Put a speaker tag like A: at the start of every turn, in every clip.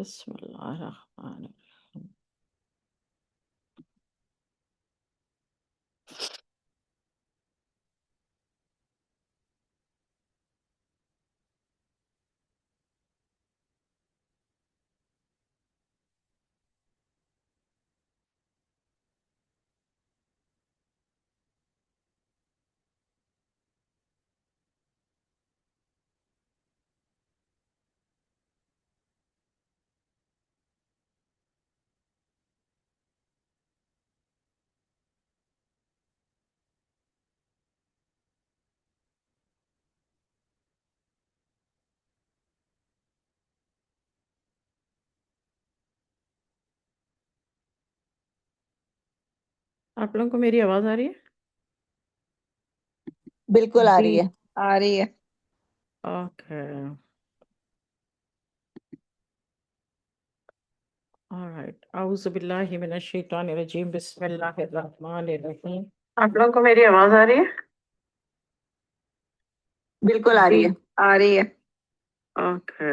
A: بسم اللہ الرحمن الرحیم۔ آپ لوگوں کو میری آواز آ رہی ہے؟
B: بالکل آ
A: جی
B: رہی ہے
C: آ رہی ہے۔
A: اوکے، alright، اعوذ باللہ من الشیطان الرجیم، بسم اللہ الرحمن الرحیم۔ آپ لوگوں کو میری آواز آ رہی ہے؟
B: بالکل آ
A: جی
B: رہی ہے
C: آ رہی ہے۔
A: اوکے،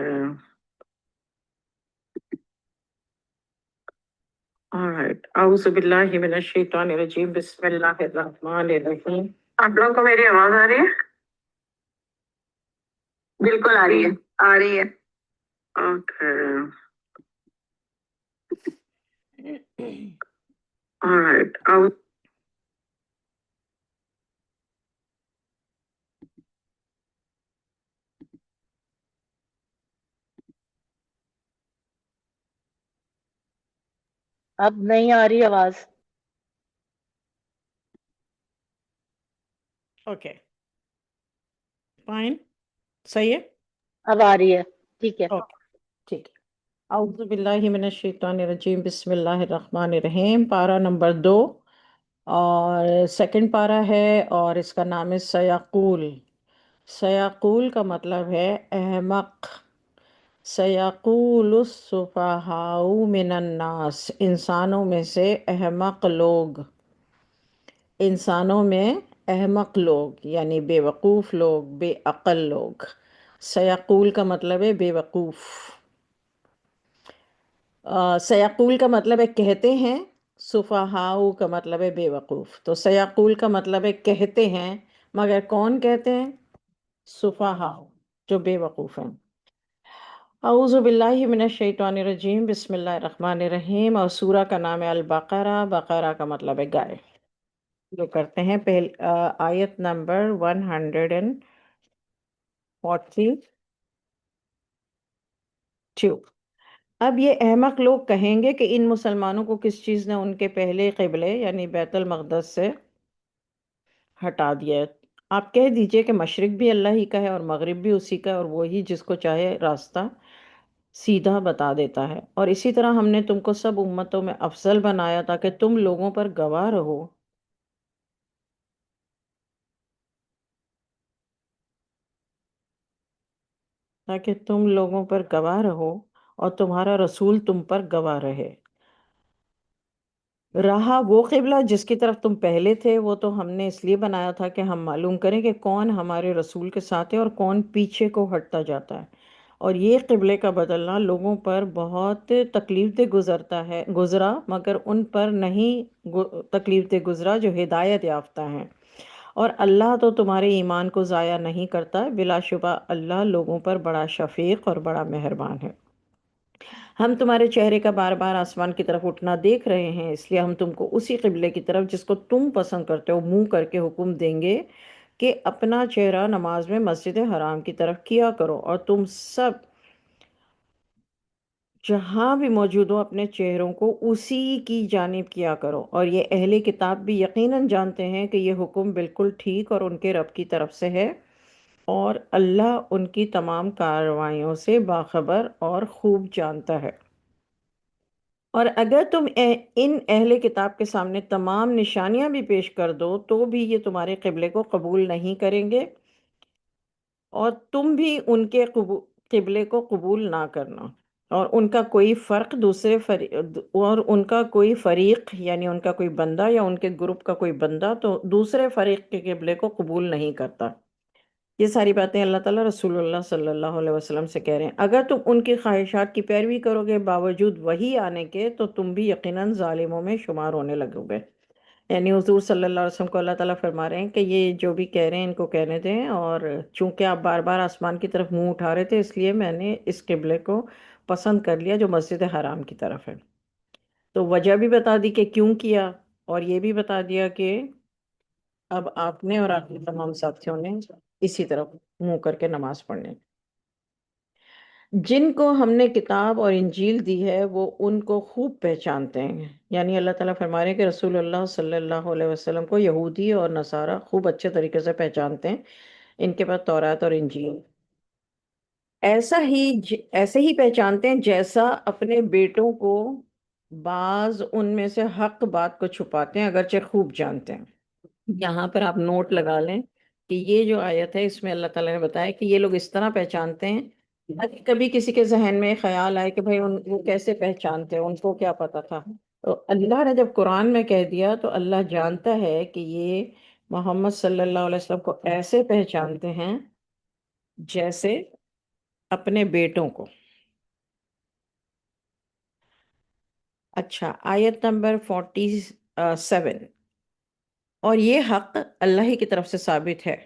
A: alright، اعوذ باللہ من الشیطان الرجیم، بسم اللہ الرحمن الرحیم۔ آپ لوگوں کو میری آواز آ رہی ہے؟
B: بالکل آ
C: جی
B: رہی ہے
C: آ رہی ہے۔
A: اوکے، alright،
B: اب نہیں آ رہی آواز
A: اوکے فائن، صحیح ہے؟
B: اب آ رہی ہے ٹھیک ہے
A: اوکے ٹھیک ہے۔ اعوذ باللہ من الشیطان الرجیم، بسم اللہ الرحمن الرحیم۔ پارہ نمبر 2 اور سیکنڈ پارہ ہے، اور اس کا نام ہے سیقول۔ سیقول کا مطلب ہے احمق۔ سیقول السفہاء من الناس، انسانوں میں سے احمق لوگ، انسانوں میں احمق لوگ یعنی بے وقوف لوگ، بے عقل لوگ۔ سیقول کا مطلب ہے بے وقوف۔ سیقول کا مطلب ہے کہتے ہیں، سفہاء کا مطلب ہے بے وقوف۔ تو سیقول کا مطلب ہے کہتے ہیں، مگر کون کہتے ہیں؟ سفہاء، جو بے وقوف ہیں۔ اعوذ باللہ من الشیطان الرجیم، بسم اللہ الرحمن الرحیم۔ اور سورہ کا نام ہے البقرہ۔ بقرہ کا مطلب ہے گائے۔ جو کرتے ہیں آیت نمبر 142۔ اب یہ احمق لوگ کہیں گے کہ ان مسلمانوں کو کس چیز نے ان کے پہلے قبلے یعنی بیت المقدس سے ہٹا دیا ہے؟ آپ کہہ دیجئے کہ مشرق بھی اللہ ہی کا ہے اور مغرب بھی اسی کا ہے، اور وہی جس کو چاہے راستہ سیدھا بتا دیتا ہے۔ اور اسی طرح ہم نے تم کو سب امتوں میں افضل بنایا تاکہ تم لوگوں پر گواہ رہو، تاکہ تم لوگوں پر گواہ رہو اور تمہارا رسول تم پر گواہ رہے۔ رہا وہ قبلہ جس کی طرف تم پہلے تھے، وہ تو ہم نے اس لیے بنایا تھا کہ ہم معلوم کریں کہ کون ہمارے رسول کے ساتھ ہے اور کون پیچھے کو ہٹتا جاتا ہے۔ اور یہ قبلے کا بدلنا لوگوں پر بہت تکلیف دہ گزرا، مگر ان پر نہیں تکلیف دہ گزرا جو ہدایت یافتہ ہیں۔ اور اللہ تو تمہارے ایمان کو ضائع نہیں کرتا، بلا شبہ اللہ لوگوں پر بڑا شفیق اور بڑا مہربان ہے۔ ہم تمہارے چہرے کا بار بار آسمان کی طرف اٹھنا دیکھ رہے ہیں، اس لیے ہم تم کو اسی قبلے کی طرف جس کو تم پسند کرتے ہو منہ کر کے حکم دیں گے کہ اپنا چہرہ نماز میں مسجد حرام کی طرف کیا کرو، اور تم سب جہاں بھی موجود ہو اپنے چہروں کو اسی کی جانب کیا کرو۔ اور یہ اہل کتاب بھی یقیناً جانتے ہیں کہ یہ حکم بالکل ٹھیک اور ان کے رب کی طرف سے ہے، اور اللہ ان کی تمام کارروائیوں سے باخبر اور خوب جانتا ہے۔ اور اگر تم ان اہل کتاب کے سامنے تمام نشانیاں بھی پیش کر دو تو بھی یہ تمہارے قبلے کو قبول نہیں کریں گے، اور تم بھی ان کے قبلے کو قبول نہ کرنا۔ اور ان کا کوئی فرق اور ان کا کوئی فریق یعنی ان کا کوئی بندہ یا ان کے گروپ کا کوئی بندہ تو دوسرے فریق کے قبلے کو قبول نہیں کرتا۔ یہ ساری باتیں اللہ تعالیٰ رسول اللہ صلی اللہ علیہ وسلم سے کہہ رہے ہیں، اگر تم ان کی خواہشات کی پیروی کرو گے باوجود وہی آنے کے، تو تم بھی یقیناً ظالموں میں شمار ہونے لگو گے۔ یعنی حضور صلی اللہ علیہ وسلم کو اللہ تعالیٰ فرما رہے ہیں کہ یہ جو بھی کہہ رہے ہیں ان کو کہنے دیں، اور چونکہ آپ بار بار آسمان کی طرف منہ اٹھا رہے تھے، اس لیے میں نے اس قبلے کو پسند کر لیا جو مسجد حرام کی طرف ہے۔ تو وجہ بھی بتا دی کہ کیوں کیا، اور یہ بھی بتا دیا کہ اب آپ نے اور آپ کے تمام ساتھیوں نے اسی طرف منہ کر کے نماز پڑھنے۔ جن کو ہم نے کتاب اور انجیل دی ہے وہ ان کو خوب پہچانتے ہیں، یعنی اللہ تعالیٰ فرما رہے ہیں کہ رسول اللہ صلی اللہ علیہ وسلم کو یہودی اور نصارہ خوب اچھے طریقے سے پہچانتے ہیں، ان کے پاس تورات اور انجیل ایسے ہی پہچانتے ہیں جیسا اپنے بیٹوں کو بعض ان میں سے حق بات کو چھپاتے ہیں، اگرچہ خوب جانتے ہیں۔ یہاں پر آپ نوٹ لگا لیں کہ یہ جو آیت ہے اس میں اللہ تعالیٰ نے بتایا کہ یہ لوگ اس طرح پہچانتے ہیں، اگر کبھی کسی کے ذہن میں خیال آئے کہ بھئی وہ کیسے پہچانتے ہیں، ان کو کیا پتا تھا، تو اللہ نے جب قرآن میں کہہ دیا تو اللہ جانتا ہے کہ یہ محمد صلی اللہ علیہ وسلم کو ایسے پہچانتے ہیں جیسے اپنے بیٹوں کو۔ اچھا، آیت نمبر 47، اور یہ حق اللہ ہی کی طرف سے ثابت ہے،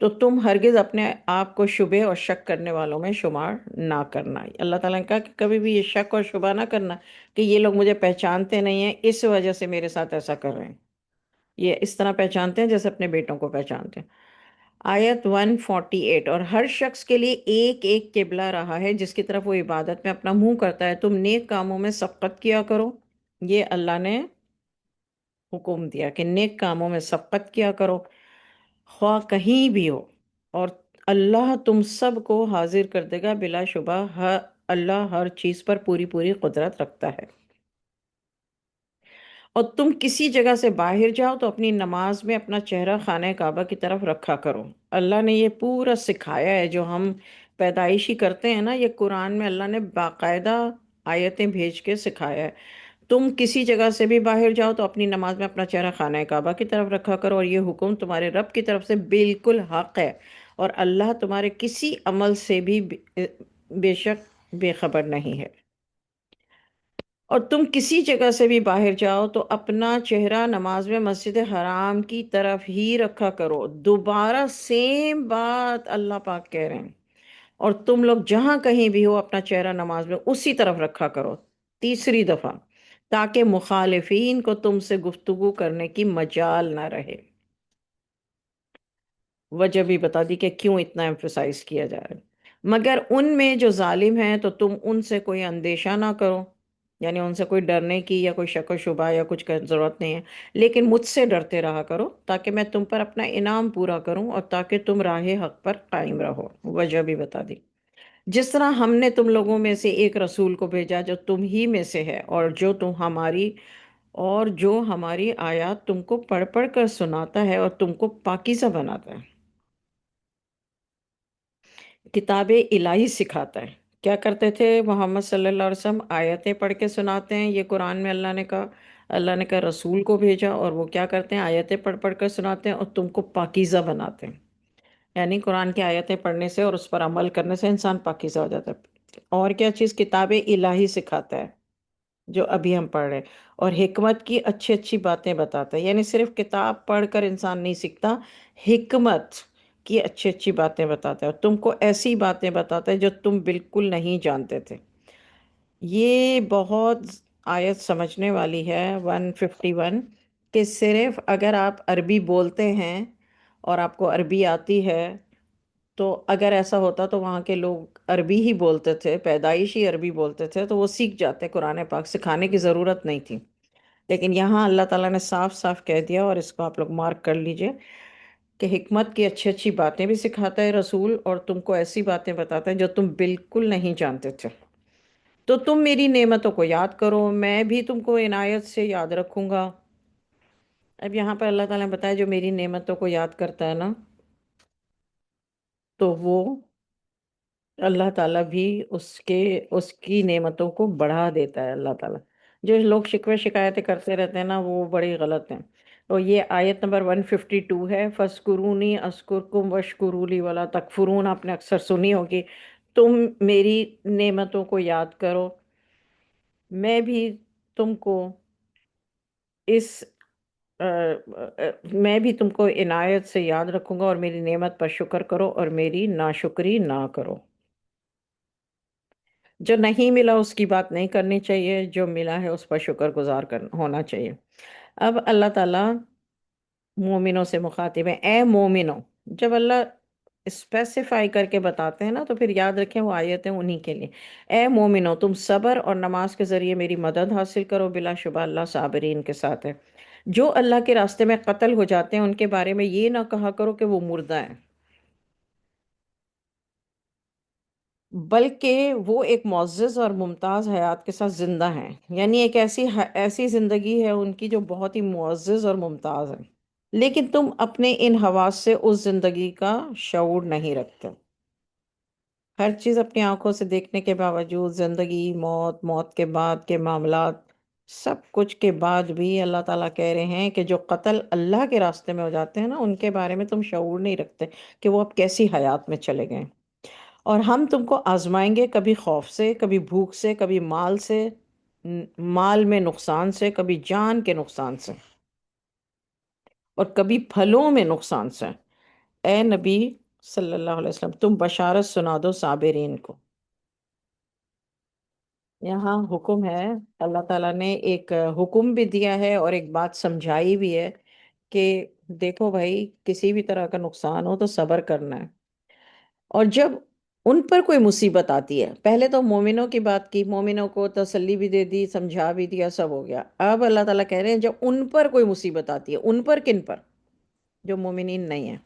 A: تو تم ہرگز اپنے آپ کو شبہ اور شک کرنے والوں میں شمار نہ کرنا۔ اللہ تعالیٰ نے کہا کہ کبھی بھی یہ شک اور شبہ نہ کرنا کہ یہ لوگ مجھے پہچانتے نہیں ہیں اس وجہ سے میرے ساتھ ایسا کر رہے ہیں، یہ اس طرح پہچانتے ہیں جیسے اپنے بیٹوں کو پہچانتے ہیں۔ آیت 148، اور ہر شخص کے لیے ایک ایک قبلہ رہا ہے جس کی طرف وہ عبادت میں اپنا منہ کرتا ہے، تم نیک کاموں میں سبقت کیا کرو۔ یہ اللہ نے حکم دیا کہ نیک کاموں میں سبقت کیا کرو، خواہ کہیں بھی ہو، اور اللہ تم سب کو حاضر کر دے گا، بلا شبہ اللہ ہر چیز پر پوری پوری قدرت رکھتا ہے۔ اور تم کسی جگہ سے باہر جاؤ تو اپنی نماز میں اپنا چہرہ خانہ کعبہ کی طرف رکھا کرو۔ اللہ نے یہ پورا سکھایا ہے، جو ہم پیدائشی کرتے ہیں نا، یہ قرآن میں اللہ نے باقاعدہ آیتیں بھیج کے سکھایا ہے۔ تم کسی جگہ سے بھی باہر جاؤ تو اپنی نماز میں اپنا چہرہ خانہ کعبہ کی طرف رکھا کرو، اور یہ حکم تمہارے رب کی طرف سے بالکل حق ہے، اور اللہ تمہارے کسی عمل سے بھی بے شک بے خبر نہیں ہے۔ اور تم کسی جگہ سے بھی باہر جاؤ تو اپنا چہرہ نماز میں مسجد حرام کی طرف ہی رکھا کرو۔ دوبارہ سیم بات اللہ پاک کہہ رہے ہیں، اور تم لوگ جہاں کہیں بھی ہو اپنا چہرہ نماز میں اسی طرف رکھا کرو، تیسری دفعہ، تاکہ مخالفین کو تم سے گفتگو کرنے کی مجال نہ رہے۔ وجہ بھی بتا دی کہ کیوں اتنا ایمفسائز کیا جا رہا ہے۔ مگر ان میں جو ظالم ہیں تو تم ان سے کوئی اندیشہ نہ کرو، یعنی ان سے کوئی ڈرنے کی یا کوئی شک و شبہ یا کچھ ضرورت نہیں ہے، لیکن مجھ سے ڈرتے رہا کرو تاکہ میں تم پر اپنا انعام پورا کروں اور تاکہ تم راہ حق پر قائم رہو۔ وجہ بھی بتا دی، جس طرح ہم نے تم لوگوں میں سے ایک رسول کو بھیجا جو تم ہی میں سے ہے، اور جو ہماری آیات تم کو پڑھ پڑھ کر سناتا ہے اور تم کو پاکیزہ بناتا ہے، کتاب الہی سکھاتا ہے۔ کیا کرتے تھے محمد صلی اللہ علیہ وسلم؟ آیتیں پڑھ کے سناتے ہیں، یہ قرآن میں اللہ نے کہا رسول کو بھیجا، اور وہ کیا کرتے ہیں؟ آیتیں پڑھ پڑھ کر سناتے ہیں اور تم کو پاکیزہ بناتے ہیں۔ یعنی قرآن کی آیتیں پڑھنے سے اور اس پر عمل کرنے سے انسان پاکیزہ ہو جاتا ہے۔ اور کیا چیز؟ کتاب الہی سکھاتا ہے، جو ابھی ہم پڑھ رہے ہیں، اور حکمت کی اچھی اچھی باتیں بتاتا ہے۔ یعنی صرف کتاب پڑھ کر انسان نہیں سیکھتا، حکمت کی اچھی اچھی باتیں بتاتا ہے، اور تم کو ایسی باتیں بتاتا ہے جو تم بالکل نہیں جانتے تھے۔ یہ بہت آیت سمجھنے والی ہے 151، کہ صرف اگر آپ عربی بولتے ہیں اور آپ کو عربی آتی ہے، تو اگر ایسا ہوتا تو وہاں کے لوگ عربی ہی بولتے تھے، پیدائشی عربی بولتے تھے، تو وہ سیکھ جاتے، قرآن پاک سکھانے کی ضرورت نہیں تھی۔ لیکن یہاں اللہ تعالیٰ نے صاف صاف کہہ دیا، اور اس کو آپ لوگ مارک کر لیجئے، کہ حکمت کی اچھی اچھی باتیں بھی سکھاتا ہے رسول، اور تم کو ایسی باتیں بتاتا ہے جو تم بالکل نہیں جانتے تھے۔ تو تم میری نعمتوں کو یاد کرو، میں بھی تم کو عنایت سے یاد رکھوں گا۔ اب یہاں پر اللہ تعالیٰ نے بتایا جو میری نعمتوں کو یاد کرتا ہے نا، تو وہ اللہ تعالیٰ بھی اس کی نعمتوں کو بڑھا دیتا ہے۔ اللہ تعالیٰ، جو لوگ شکوے شکایتیں کرتے رہتے ہیں نا، وہ بڑی غلط ہیں۔ اور یہ آیت نمبر 152 ہے، فَاذْكُرُونِي أَذْكُرْكُمْ وَاشْكُرُوا لِي وَلَا تَكْفُرُونَ، آپ نے اکثر سنی ہوگی، تم میری نعمتوں کو یاد کرو، میں بھی تم کو اس میں بھی تم کو عنایت سے یاد رکھوں گا، اور میری نعمت پر شکر کرو اور میری ناشکری نہ کرو۔ جو نہیں ملا اس کی بات نہیں کرنی چاہیے، جو ملا ہے اس پر شکر گزار ہونا چاہیے۔ اب اللہ تعالیٰ مومنوں سے مخاطب ہے، اے مومنوں۔ جب اللہ اسپیسیفائی کر کے بتاتے ہیں نا تو پھر یاد رکھیں وہ آیتیں انہی کے لیے۔ اے مومنوں، تم صبر اور نماز کے ذریعے میری مدد حاصل کرو، بلا شبہ اللہ صابرین کے ساتھ ہے۔ جو اللہ کے راستے میں قتل ہو جاتے ہیں ان کے بارے میں یہ نہ کہا کرو کہ وہ مردہ ہیں، بلکہ وہ ایک معزز اور ممتاز حیات کے ساتھ زندہ ہیں، یعنی ایک ایسی زندگی ہے ان کی جو بہت ہی معزز اور ممتاز ہے، لیکن تم اپنے ان حواس سے اس زندگی کا شعور نہیں رکھتے۔ ہر چیز اپنی آنکھوں سے دیکھنے کے باوجود، زندگی، موت، موت کے بعد کے معاملات، سب کچھ کے بعد بھی اللہ تعالیٰ کہہ رہے ہیں کہ جو قتل اللہ کے راستے میں ہو جاتے ہیں نا ان کے بارے میں تم شعور نہیں رکھتے کہ وہ اب کیسی حیات میں چلے گئے۔ اور ہم تم کو آزمائیں گے، کبھی خوف سے، کبھی بھوک سے، کبھی مال سے، مال میں نقصان سے، کبھی جان کے نقصان سے، اور کبھی پھلوں میں نقصان سے۔ اے نبی صلی اللہ علیہ وسلم، تم بشارت سنا دو صابرین کو۔ یہاں حکم ہے، اللہ تعالیٰ نے ایک حکم بھی دیا ہے اور ایک بات سمجھائی بھی ہے کہ دیکھو بھائی، کسی بھی طرح کا نقصان ہو تو صبر کرنا ہے۔ اور جب ان پر کوئی مصیبت آتی ہے، پہلے تو مومنوں کی بات کی، مومنوں کو تسلی بھی دے دی، سمجھا بھی دیا، سب ہو گیا۔ اب اللہ تعالیٰ کہہ رہے ہیں جب ان پر کوئی مصیبت آتی ہے، ان پر کن پر؟ جو مومنین نہیں ہیں،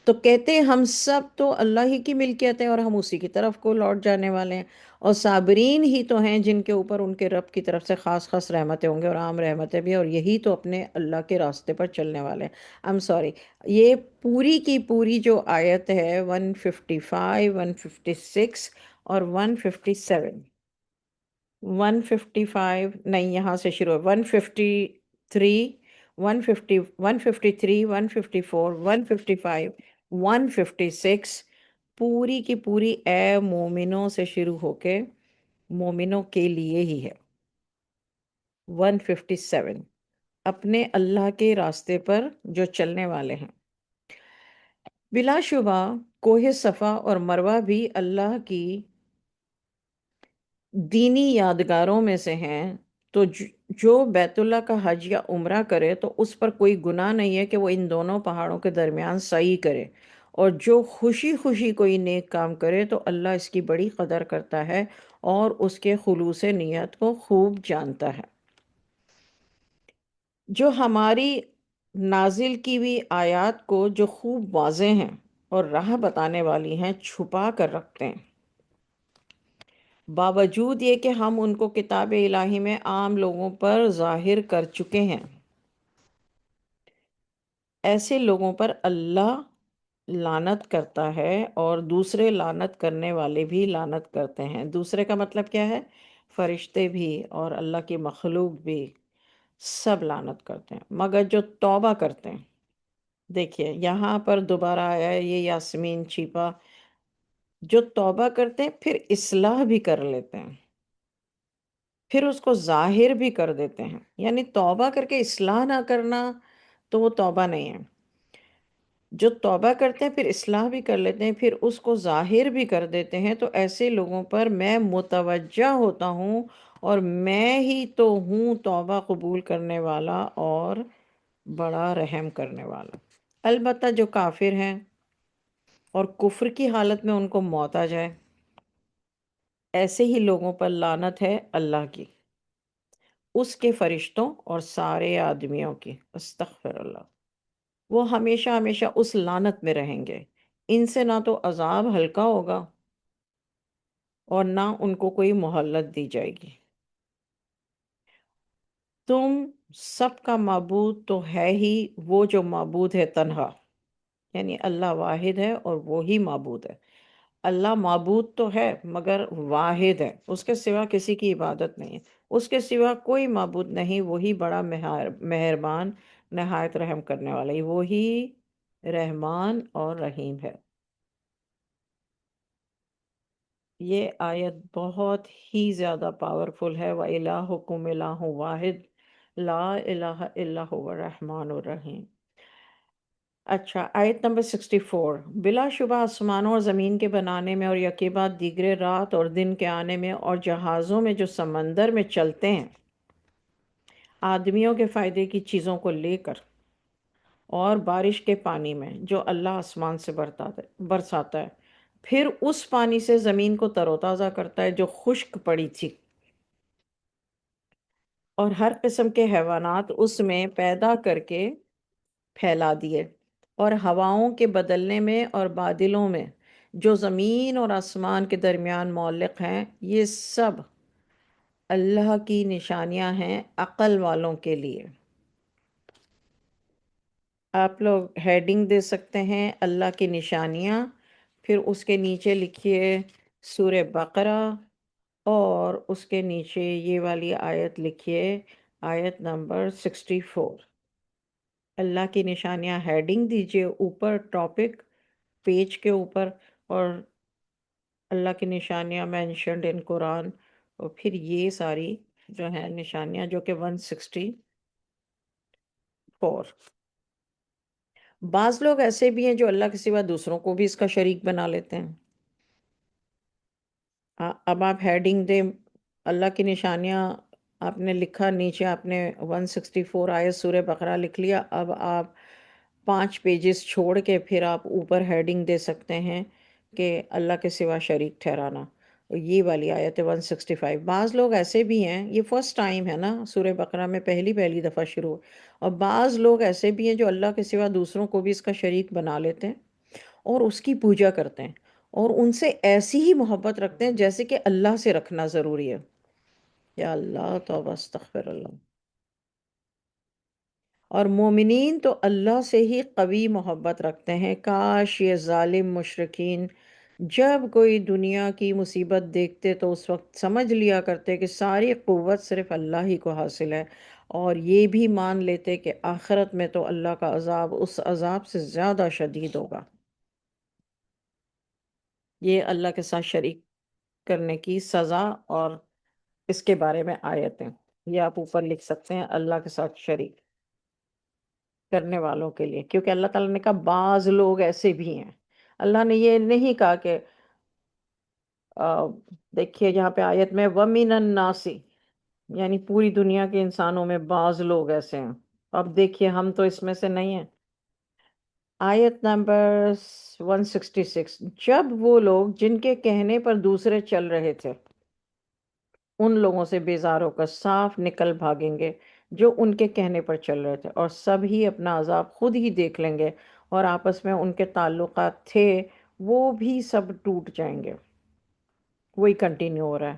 A: تو کہتے ہیں ہم سب تو اللہ ہی کی ملکیت ہے اور ہم اسی کی طرف کو لوٹ جانے والے ہیں، اور صابرین ہی تو ہیں جن کے اوپر ان کے رب کی طرف سے خاص خاص رحمتیں ہوں گے اور عام رحمتیں بھی، اور یہی تو اپنے اللہ کے راستے پر چلنے والے ہیں۔ I'm sorry، یہ پوری کی پوری جو آیت ہے 155، 156 اور 157، 155 نہیں، یہاں سے شروع ہے، 153، 153، 154، 155، 156، پوری کی پوری اے مومنوں سے شروع ہو کے مومنوں کے لیے ہی ہے۔ 157، اپنے اللہ کے راستے پر جو چلنے والے ہیں۔ بلا شبہ کوہ صفا اور مروہ بھی اللہ کی دینی یادگاروں میں سے ہیں، تو جو بیت اللہ کا حج یا عمرہ کرے تو اس پر کوئی گناہ نہیں ہے کہ وہ ان دونوں پہاڑوں کے درمیان سعی کرے، اور جو خوشی خوشی کوئی نیک کام کرے تو اللہ اس کی بڑی قدر کرتا ہے اور اس کے خلوص نیت کو خوب جانتا ہے۔ جو ہماری نازل کی ہوئی آیات کو جو خوب واضح ہیں اور راہ بتانے والی ہیں چھپا کر رکھتے ہیں، باوجود یہ کہ ہم ان کو کتاب الہی میں عام لوگوں پر ظاہر کر چکے ہیں، ایسے لوگوں پر اللہ لعنت کرتا ہے، اور دوسرے لعنت کرنے والے بھی لعنت کرتے ہیں۔ دوسرے کا مطلب کیا ہے؟ فرشتے بھی اور اللہ کی مخلوق بھی، سب لعنت کرتے ہیں مگر جو توبہ کرتے ہیں۔ دیکھیے یہاں پر دوبارہ آیا ہے یہ یاسمین چھیپا، جو توبہ کرتے ہیں پھر اصلاح بھی کر لیتے ہیں، پھر اس کو ظاہر بھی کر دیتے ہیں، یعنی توبہ کر کے اصلاح نہ کرنا تو وہ توبہ نہیں ہے۔ جو توبہ کرتے ہیں پھر اصلاح بھی کر لیتے ہیں، پھر اس کو ظاہر بھی کر دیتے ہیں، تو ایسے لوگوں پر میں متوجہ ہوتا ہوں، اور میں ہی تو ہوں توبہ قبول کرنے والا اور بڑا رحم کرنے والا۔ البتہ جو کافر ہیں اور کفر کی حالت میں ان کو موت آ جائے، ایسے ہی لوگوں پر لعنت ہے اللہ کی، اس کے فرشتوں اور سارے آدمیوں کی، استغفر اللہ۔ وہ ہمیشہ ہمیشہ اس لعنت میں رہیں گے، ان سے نہ تو عذاب ہلکا ہوگا اور نہ ان کو کوئی مہلت دی جائے گی۔ تم سب کا معبود تو ہے ہی وہ جو معبود ہے تنہا، یعنی اللہ واحد ہے اور وہی معبود ہے۔ اللہ معبود تو ہے مگر واحد ہے، اس کے سوا کسی کی عبادت نہیں ہے، اس کے سوا کوئی معبود نہیں، وہی بڑا مہربان نہایت رحم کرنے والا، یہ وہی رحمان اور رحیم ہے۔ یہ آیت بہت ہی زیادہ پاورفل ہے، وَإِلَٰهُكُمْ إِلَٰهٌ وَاحِدٌ لَا إِلَٰهَ إِلَّا هُوَ الرَّحْمَٰنُ الرَّحِيمُ۔ اچھا، آیت نمبر 64، بلا شبہ آسمانوں اور زمین کے بنانے میں اور یکے بعد دیگرے رات اور دن کے آنے میں اور جہازوں میں جو سمندر میں چلتے ہیں، آدمیوں کے فائدے کی چیزوں کو لے کر، اور بارش کے پانی میں جو اللہ آسمان سے برساتا ہے، پھر اس پانی سے زمین کو تر و تازہ کرتا ہے جو خشک پڑی تھی، اور ہر قسم کے حیوانات اس میں پیدا کر کے پھیلا دیے، اور ہواؤں کے بدلنے میں اور بادلوں میں جو زمین اور آسمان کے درمیان معلق ہیں، یہ سب اللہ کی نشانیاں ہیں عقل والوں کے لیے۔ آپ لوگ ہیڈنگ دے سکتے ہیں اللہ کی نشانیاں، پھر اس کے نیچے لکھیے سورہ بقرہ، اور اس کے نیچے یہ والی آیت لکھیے، آیت نمبر 64۔ اللہ کی نشانیاں ہیڈنگ دیجئے اوپر ٹاپک پیج کے اوپر، اور اللہ کی نشانیاں مینشنڈ ان قرآن، اور پھر یہ ساری جو ہیں نشانیاں جو کہ 164۔ بعض لوگ ایسے بھی ہیں جو اللہ کے سوا دوسروں کو بھی اس کا شریک بنا لیتے ہیں۔ اب آپ ہیڈنگ دیں اللہ کی نشانیاں، آپ نے لکھا، نیچے آپ نے 164 آیت سورہ بقرہ لکھ لیا، اب آپ 5 پیجز چھوڑ کے پھر آپ اوپر ہیڈنگ دے سکتے ہیں کہ اللہ کے سوا شریک ٹھہرانا، یہ والی آیت ہے 165۔ بعض لوگ ایسے بھی ہیں، یہ فرسٹ ٹائم ہے نا سورہ بقرہ میں، پہلی دفعہ شروع، اور بعض لوگ ایسے بھی ہیں جو اللہ کے سوا دوسروں کو بھی اس کا شریک بنا لیتے ہیں اور اس کی پوجا کرتے ہیں، اور ان سے ایسی ہی محبت رکھتے ہیں جیسے کہ اللہ سے رکھنا ضروری ہے۔ یا اللہ، توبہ استغفر اللہ۔ اور مومنین تو اللہ سے ہی قوی محبت رکھتے ہیں، کاش یہ ظالم مشرکین جب کوئی دنیا کی مصیبت دیکھتے تو اس وقت سمجھ لیا کرتے کہ ساری قوت صرف اللہ ہی کو حاصل ہے، اور یہ بھی مان لیتے کہ آخرت میں تو اللہ کا عذاب اس عذاب سے زیادہ شدید ہوگا۔ یہ اللہ کے ساتھ شریک کرنے کی سزا اور اس کے بارے میں آیتیں، یہ آپ اوپر لکھ سکتے ہیں، اللہ کے ساتھ شریک کرنے والوں کے لیے، کیونکہ اللہ تعالیٰ نے کہا بعض لوگ ایسے بھی ہیں۔ اللہ نے یہ نہیں کہا کہ دیکھیے جہاں پہ آیت میں وَمِنَ النَّاسِ، یعنی پوری دنیا کے انسانوں میں بعض لوگ ایسے ہیں، اب دیکھیے ہم تو اس میں سے نہیں ہیں۔ آیت نمبر 166، جب وہ لوگ جن کے کہنے پر دوسرے چل رہے تھے ان لوگوں سے بیزار ہو کر صاف نکل بھاگیں گے جو ان کے کہنے پر چل رہے تھے، اور سب ہی اپنا عذاب خود ہی دیکھ لیں گے، اور آپس میں ان کے تعلقات تھے وہ بھی سب ٹوٹ جائیں گے۔ وہی کنٹینیو ہو رہا ہے،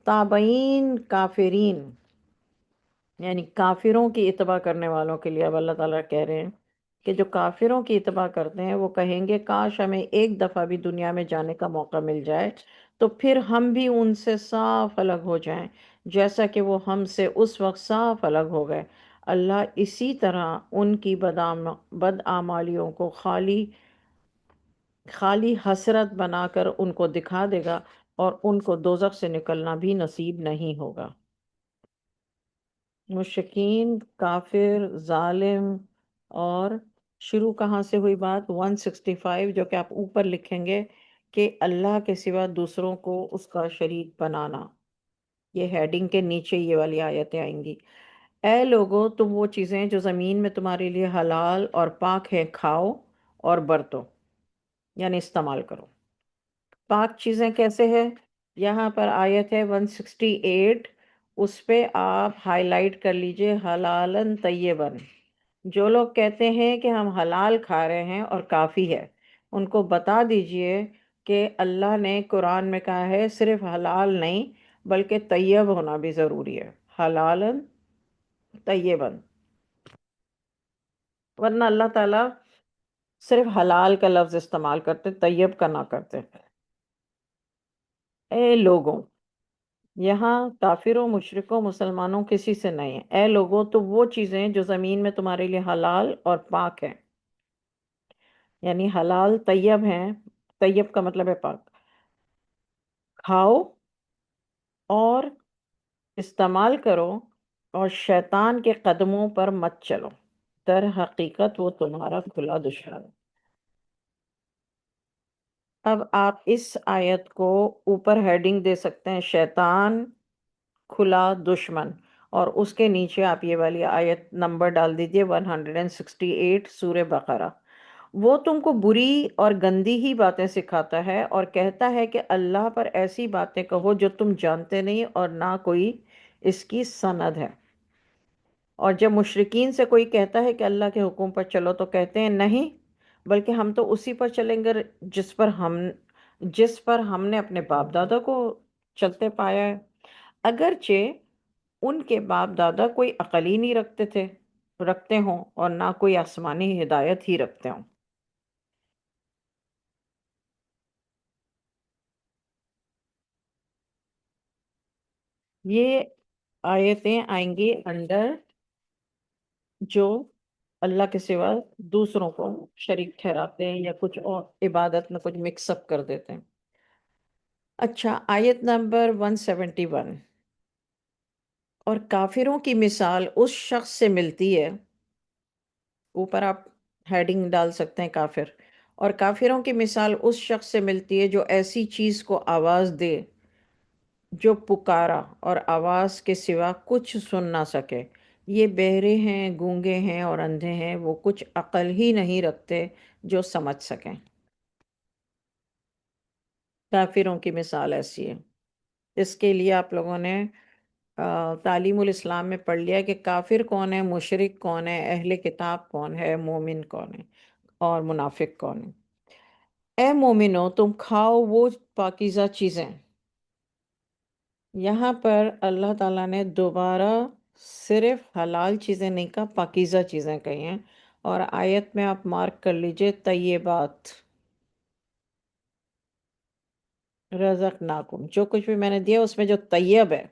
A: تابعین کافرین، یعنی کافروں کی اتباع کرنے والوں کے لیے اب اللہ تعالیٰ کہہ رہے ہیں کہ جو کافروں کی اتباع کرتے ہیں وہ کہیں گے کاش ہمیں ایک دفعہ بھی دنیا میں جانے کا موقع مل جائے تو پھر ہم بھی ان سے صاف الگ ہو جائیں جیسا کہ وہ ہم سے اس وقت صاف الگ ہو گئے۔ اللہ اسی طرح ان کی بدعمالیوں کو خالی خالی حسرت بنا کر ان کو دکھا دے گا، اور ان کو دوزخ سے نکلنا بھی نصیب نہیں ہوگا۔ مشرکین، کافر، ظالم، اور شروع کہاں سے ہوئی بات؟ 165، جو کہ آپ اوپر لکھیں گے کہ اللہ کے سوا دوسروں کو اس کا شریک بنانا، یہ ہیڈنگ کے نیچے یہ والی آیتیں آئیں گی۔ اے لوگو، تم وہ چیزیں جو زمین میں تمہارے لیے حلال اور پاک ہیں کھاؤ اور برتو، یعنی استعمال کرو۔ پاک چیزیں کیسے ہے؟ یہاں پر آیت ہے 168، اس پہ آپ ہائی لائٹ کر لیجئے حلالن طیبن۔ جو لوگ کہتے ہیں کہ ہم حلال کھا رہے ہیں اور کافی ہے، ان کو بتا دیجئے کہ اللہ نے قرآن میں کہا ہے صرف حلال نہیں بلکہ طیب ہونا بھی ضروری ہے، حلالن طیبن، ورنہ اللہ تعالیٰ صرف حلال کا لفظ استعمال کرتے، طیب کا نہ کرتے۔ اے لوگوں، یہاں کافروں مشرکوں مسلمانوں کسی سے نہیں ہے، اے لوگوں تو وہ چیزیں جو زمین میں تمہارے لیے حلال اور پاک ہیں، یعنی حلال طیب ہیں، طیب کا مطلب ہے پاک، کھاؤ اور استعمال کرو، اور شیطان کے قدموں پر مت چلو، در حقیقت وہ تمہارا کھلا دشمن ہے۔ اب آپ اس آیت کو اوپر ہیڈنگ دے سکتے ہیں شیطان کھلا دشمن، اور اس کے نیچے آپ یہ والی آیت نمبر ڈال دیجئے 168 سورہ بقرہ۔ وہ تم کو بری اور گندی ہی باتیں سکھاتا ہے اور کہتا ہے کہ اللہ پر ایسی باتیں کہو جو تم جانتے نہیں اور نہ کوئی اس کی سند ہے۔ اور جب مشرکین سے کوئی کہتا ہے کہ اللہ کے حکم پر چلو تو کہتے ہیں نہیں، بلکہ ہم تو اسی پر چلیں گے جس پر ہم نے اپنے باپ دادا کو چلتے پایا ہے، اگرچہ ان کے باپ دادا کوئی عقل ہی نہیں رکھتے ہوں اور نہ کوئی آسمانی ہدایت ہی رکھتے ہوں۔ یہ آیتیں آئیں گی انڈر جو اللہ کے سوا دوسروں کو شریک ٹھہراتے ہیں یا کچھ اور عبادت میں کچھ مکس اپ کر دیتے ہیں۔ اچھا، آیت نمبر 171، اور کافروں کی مثال اس شخص سے ملتی ہے، اوپر آپ ہیڈنگ ڈال سکتے ہیں کافر، اور کافروں کی مثال اس شخص سے ملتی ہے جو ایسی چیز کو آواز دے جو پکارا اور آواز کے سوا کچھ سن نہ سکے، یہ بہرے ہیں، گونگے ہیں اور اندھے ہیں، وہ کچھ عقل ہی نہیں رکھتے جو سمجھ سکیں۔ کافروں کی مثال ایسی ہے۔ اس کے لیے آپ لوگوں نے تعلیم الاسلام میں پڑھ لیا کہ کافر کون ہے، مشرک کون ہے، اہل کتاب کون ہے، مومن کون ہے اور منافق کون ہے۔ اے مومنو تم کھاؤ وہ پاکیزہ چیزیں، یہاں پر اللہ تعالیٰ نے دوبارہ صرف حلال چیزیں نہیں کہا، پاکیزہ چیزیں کہی ہیں، اور آیت میں آپ مارک کر لیجئے طیبات، رزقناکم، جو کچھ بھی میں نے دیا اس میں جو طیب ہے،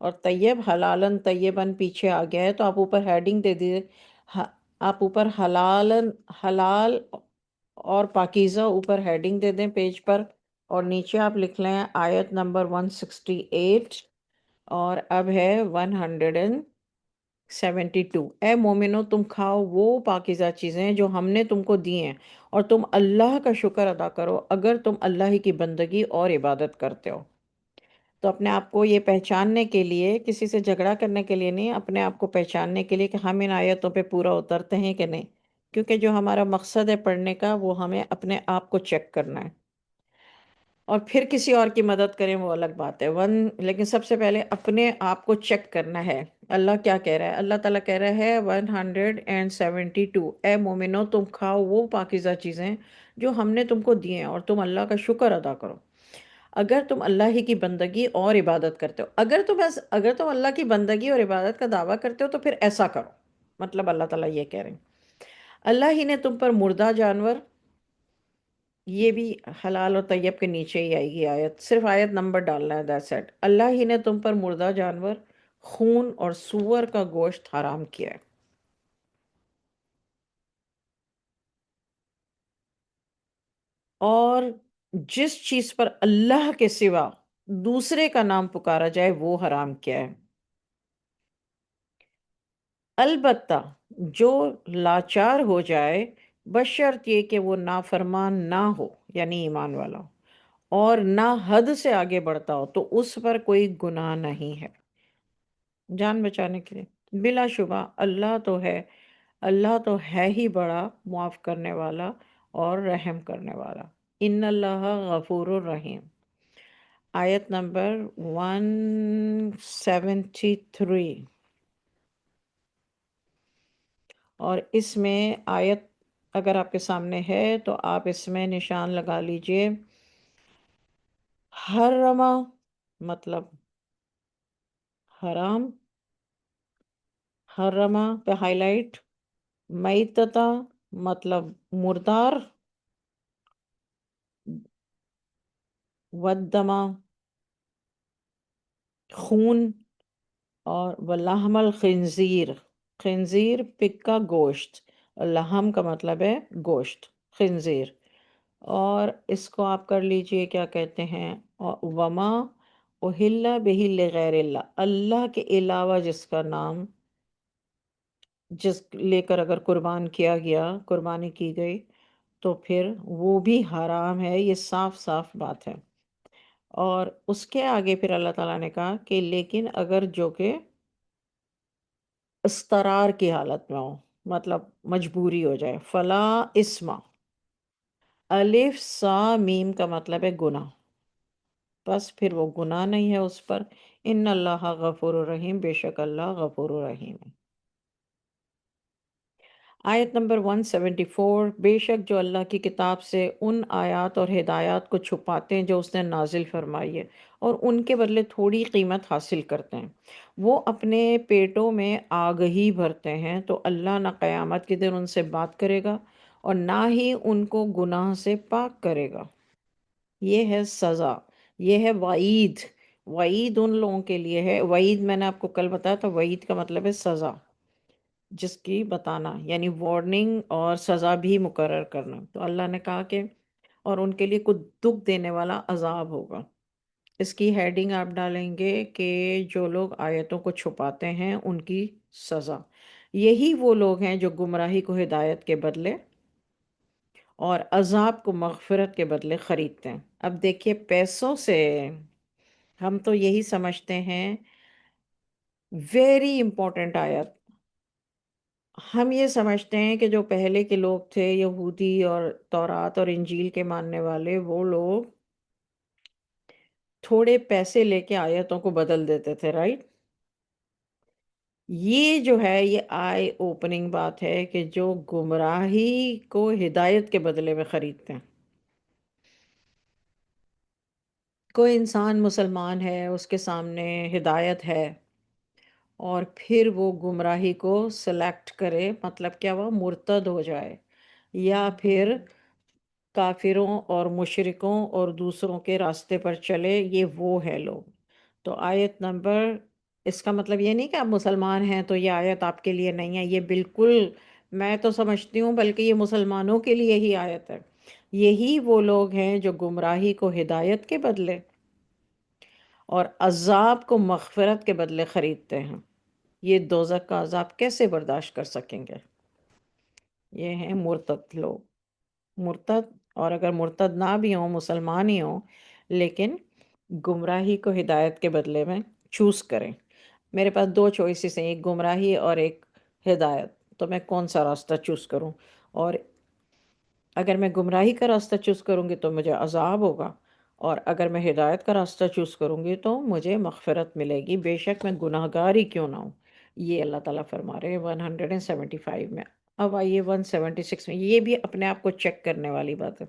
A: اور طیب حلالن طیبن پیچھے آ گیا ہے تو آپ اوپر ہیڈنگ دے دیجئے، آپ اوپر حلالن، حلال اور پاکیزہ اوپر ہیڈنگ دے دیں پیج پر، اور نیچے آپ لکھ لیں آیت نمبر 168، اور اب ہے 172۔ اے مومنو تم کھاؤ وہ پاکیزہ چیزیں جو ہم نے تم کو دی ہیں، اور تم اللہ کا شکر ادا کرو اگر تم اللہ ہی کی بندگی اور عبادت کرتے ہو۔ تو اپنے آپ کو یہ پہچاننے کے لیے، کسی سے جھگڑا کرنے کے لیے نہیں، اپنے آپ کو پہچاننے کے لیے کہ ہم ان آیتوں پہ پورا اترتے ہیں کہ نہیں، کیونکہ جو ہمارا مقصد ہے پڑھنے کا وہ ہمیں اپنے آپ کو چیک کرنا ہے، اور پھر کسی اور کی مدد کریں وہ الگ بات ہے، لیکن سب سے پہلے اپنے آپ کو چیک کرنا ہے۔ اللہ کیا کہہ رہا ہے؟ اللہ تعالیٰ کہہ رہا ہے 172، اے مومنو تم کھاؤ وہ پاکیزہ چیزیں جو ہم نے تم کو دی ہیں اور تم اللہ کا شکر ادا کرو اگر تم اللہ ہی کی بندگی اور عبادت کرتے ہو۔ اگر تم اللہ کی بندگی اور عبادت کا دعویٰ کرتے ہو تو پھر ایسا کرو، مطلب اللہ تعالیٰ یہ کہہ رہے ہیں اللہ ہی نے تم پر مردہ جانور، یہ بھی حلال اور طیب کے نیچے ہی آئے گی آیت، صرف آیت نمبر ڈالنا ہے، دیٹس اٹ۔ اللہ ہی نے تم پر مردہ جانور، خون اور سور کا گوشت حرام کیا ہے، اور جس چیز پر اللہ کے سوا دوسرے کا نام پکارا جائے وہ حرام کیا ہے، البتہ جو لاچار ہو جائے بشرط یہ کہ وہ نافرمان نہ ہو، یعنی ایمان والا ہو، اور نہ حد سے آگے بڑھتا ہو تو اس پر کوئی گناہ نہیں ہے، جان بچانے کے لیے بلا شبہ اللہ تو ہے ہی بڑا معاف کرنے والا اور رحم کرنے والا۔ ان اللہ غفور الرحیم، آیت نمبر 173، اور اس میں آیت اگر آپ کے سامنے ہے تو آپ اس میں نشان لگا لیجئے، حرما مطلب حرام، حرما پہ ہائی لائٹ، میتتا مطلب مردار، ودما خون، اور ولحم الخنزیر، خنزیر پگ کا گوشت، لحم کا مطلب ہے گوشت، خنزیر، اور اس کو آپ کر لیجئے کیا کہتے ہیں، وما اہل بہ لغیر اللہ، اللہ کے علاوہ جس کا نام، جس لے کر اگر قربان کیا گیا، قربانی کی گئی، تو پھر وہ بھی حرام ہے، یہ صاف صاف بات ہے۔ اور اس کے آگے پھر اللہ تعالیٰ نے کہا کہ لیکن اگر جو کہ استرار کی حالت میں ہو، مطلب مجبوری ہو جائے، فلا اسما، الف سا میم کا مطلب ہے گناہ، بس پھر وہ گناہ نہیں ہے اس پر۔ ان اللہ غفور الرحیم، بے شک اللہ غفور الرحیم ہے۔ آیت نمبر 174، بے شک جو اللہ کی کتاب سے ان آیات اور ہدایات کو چھپاتے ہیں جو اس نے نازل فرمائی ہے، اور ان کے بدلے تھوڑی قیمت حاصل کرتے ہیں، وہ اپنے پیٹوں میں آگ ہی بھرتے ہیں، تو اللہ نہ قیامت کے دن ان سے بات کرے گا اور نہ ہی ان کو گناہ سے پاک کرے گا۔ یہ ہے سزا، یہ ہے وعید۔ وعید ان لوگوں کے لیے ہے، وعید میں نے آپ کو کل بتایا تھا، وعید کا مطلب ہے سزا، جس کی بتانا یعنی وارننگ اور سزا بھی مقرر کرنا۔ تو اللہ نے کہا کہ اور ان کے لیے کچھ دکھ دینے والا عذاب ہوگا۔ اس کی ہیڈنگ آپ ڈالیں گے کہ جو لوگ آیتوں کو چھپاتے ہیں ان کی سزا۔ یہی وہ لوگ ہیں جو گمراہی کو ہدایت کے بدلے اور عذاب کو مغفرت کے بدلے خریدتے ہیں۔ اب دیکھیے پیسوں سے ہم تو یہی سمجھتے ہیں، ویری امپورٹنٹ آیت، ہم یہ سمجھتے ہیں کہ جو پہلے کے لوگ تھے یہودی اور تورات اور انجیل کے ماننے والے، وہ لوگ تھوڑے پیسے لے کے آیتوں کو بدل دیتے تھے، رائٹ؟ یہ جو ہے یہ آئی اوپننگ بات ہے کہ جو گمراہی کو ہدایت کے بدلے میں خریدتے ہیں۔ کوئی انسان مسلمان ہے، اس کے سامنے ہدایت ہے، اور پھر وہ گمراہی کو سلیکٹ کرے، مطلب کیا وہ مرتد ہو جائے یا پھر کافروں اور مشرکوں اور دوسروں کے راستے پر چلے، یہ وہ ہے لوگ۔ تو آیت نمبر، اس کا مطلب یہ نہیں کہ آپ مسلمان ہیں تو یہ آیت آپ کے لیے نہیں ہے، یہ بالکل میں تو سمجھتی ہوں بلکہ یہ مسلمانوں کے لیے ہی آیت ہے۔ یہی وہ لوگ ہیں جو گمراہی کو ہدایت کے بدلے اور عذاب کو مغفرت کے بدلے خریدتے ہیں۔ یہ دوزخ کا عذاب کیسے برداشت کر سکیں گے؟ یہ ہیں مرتد لوگ، مرتد، اور اگر مرتد نہ بھی ہوں، مسلمان ہی ہوں، لیکن گمراہی کو ہدایت کے بدلے میں چوز کریں۔ میرے پاس دو چوائسیز ہیں، ایک گمراہی اور ایک ہدایت، تو میں کون سا راستہ چوز کروں؟ اور اگر میں گمراہی کا راستہ چوز کروں گی تو مجھے عذاب ہوگا، اور اگر میں ہدایت کا راستہ چوز کروں گی تو مجھے مغفرت ملے گی، بے شک میں گناہ گار ہی کیوں نہ ہوں۔ یہ اللہ تعالیٰ فرما رہے ہیں 175 میں۔ اب آئیے 176 میں، یہ بھی اپنے آپ کو چیک کرنے والی بات ہے۔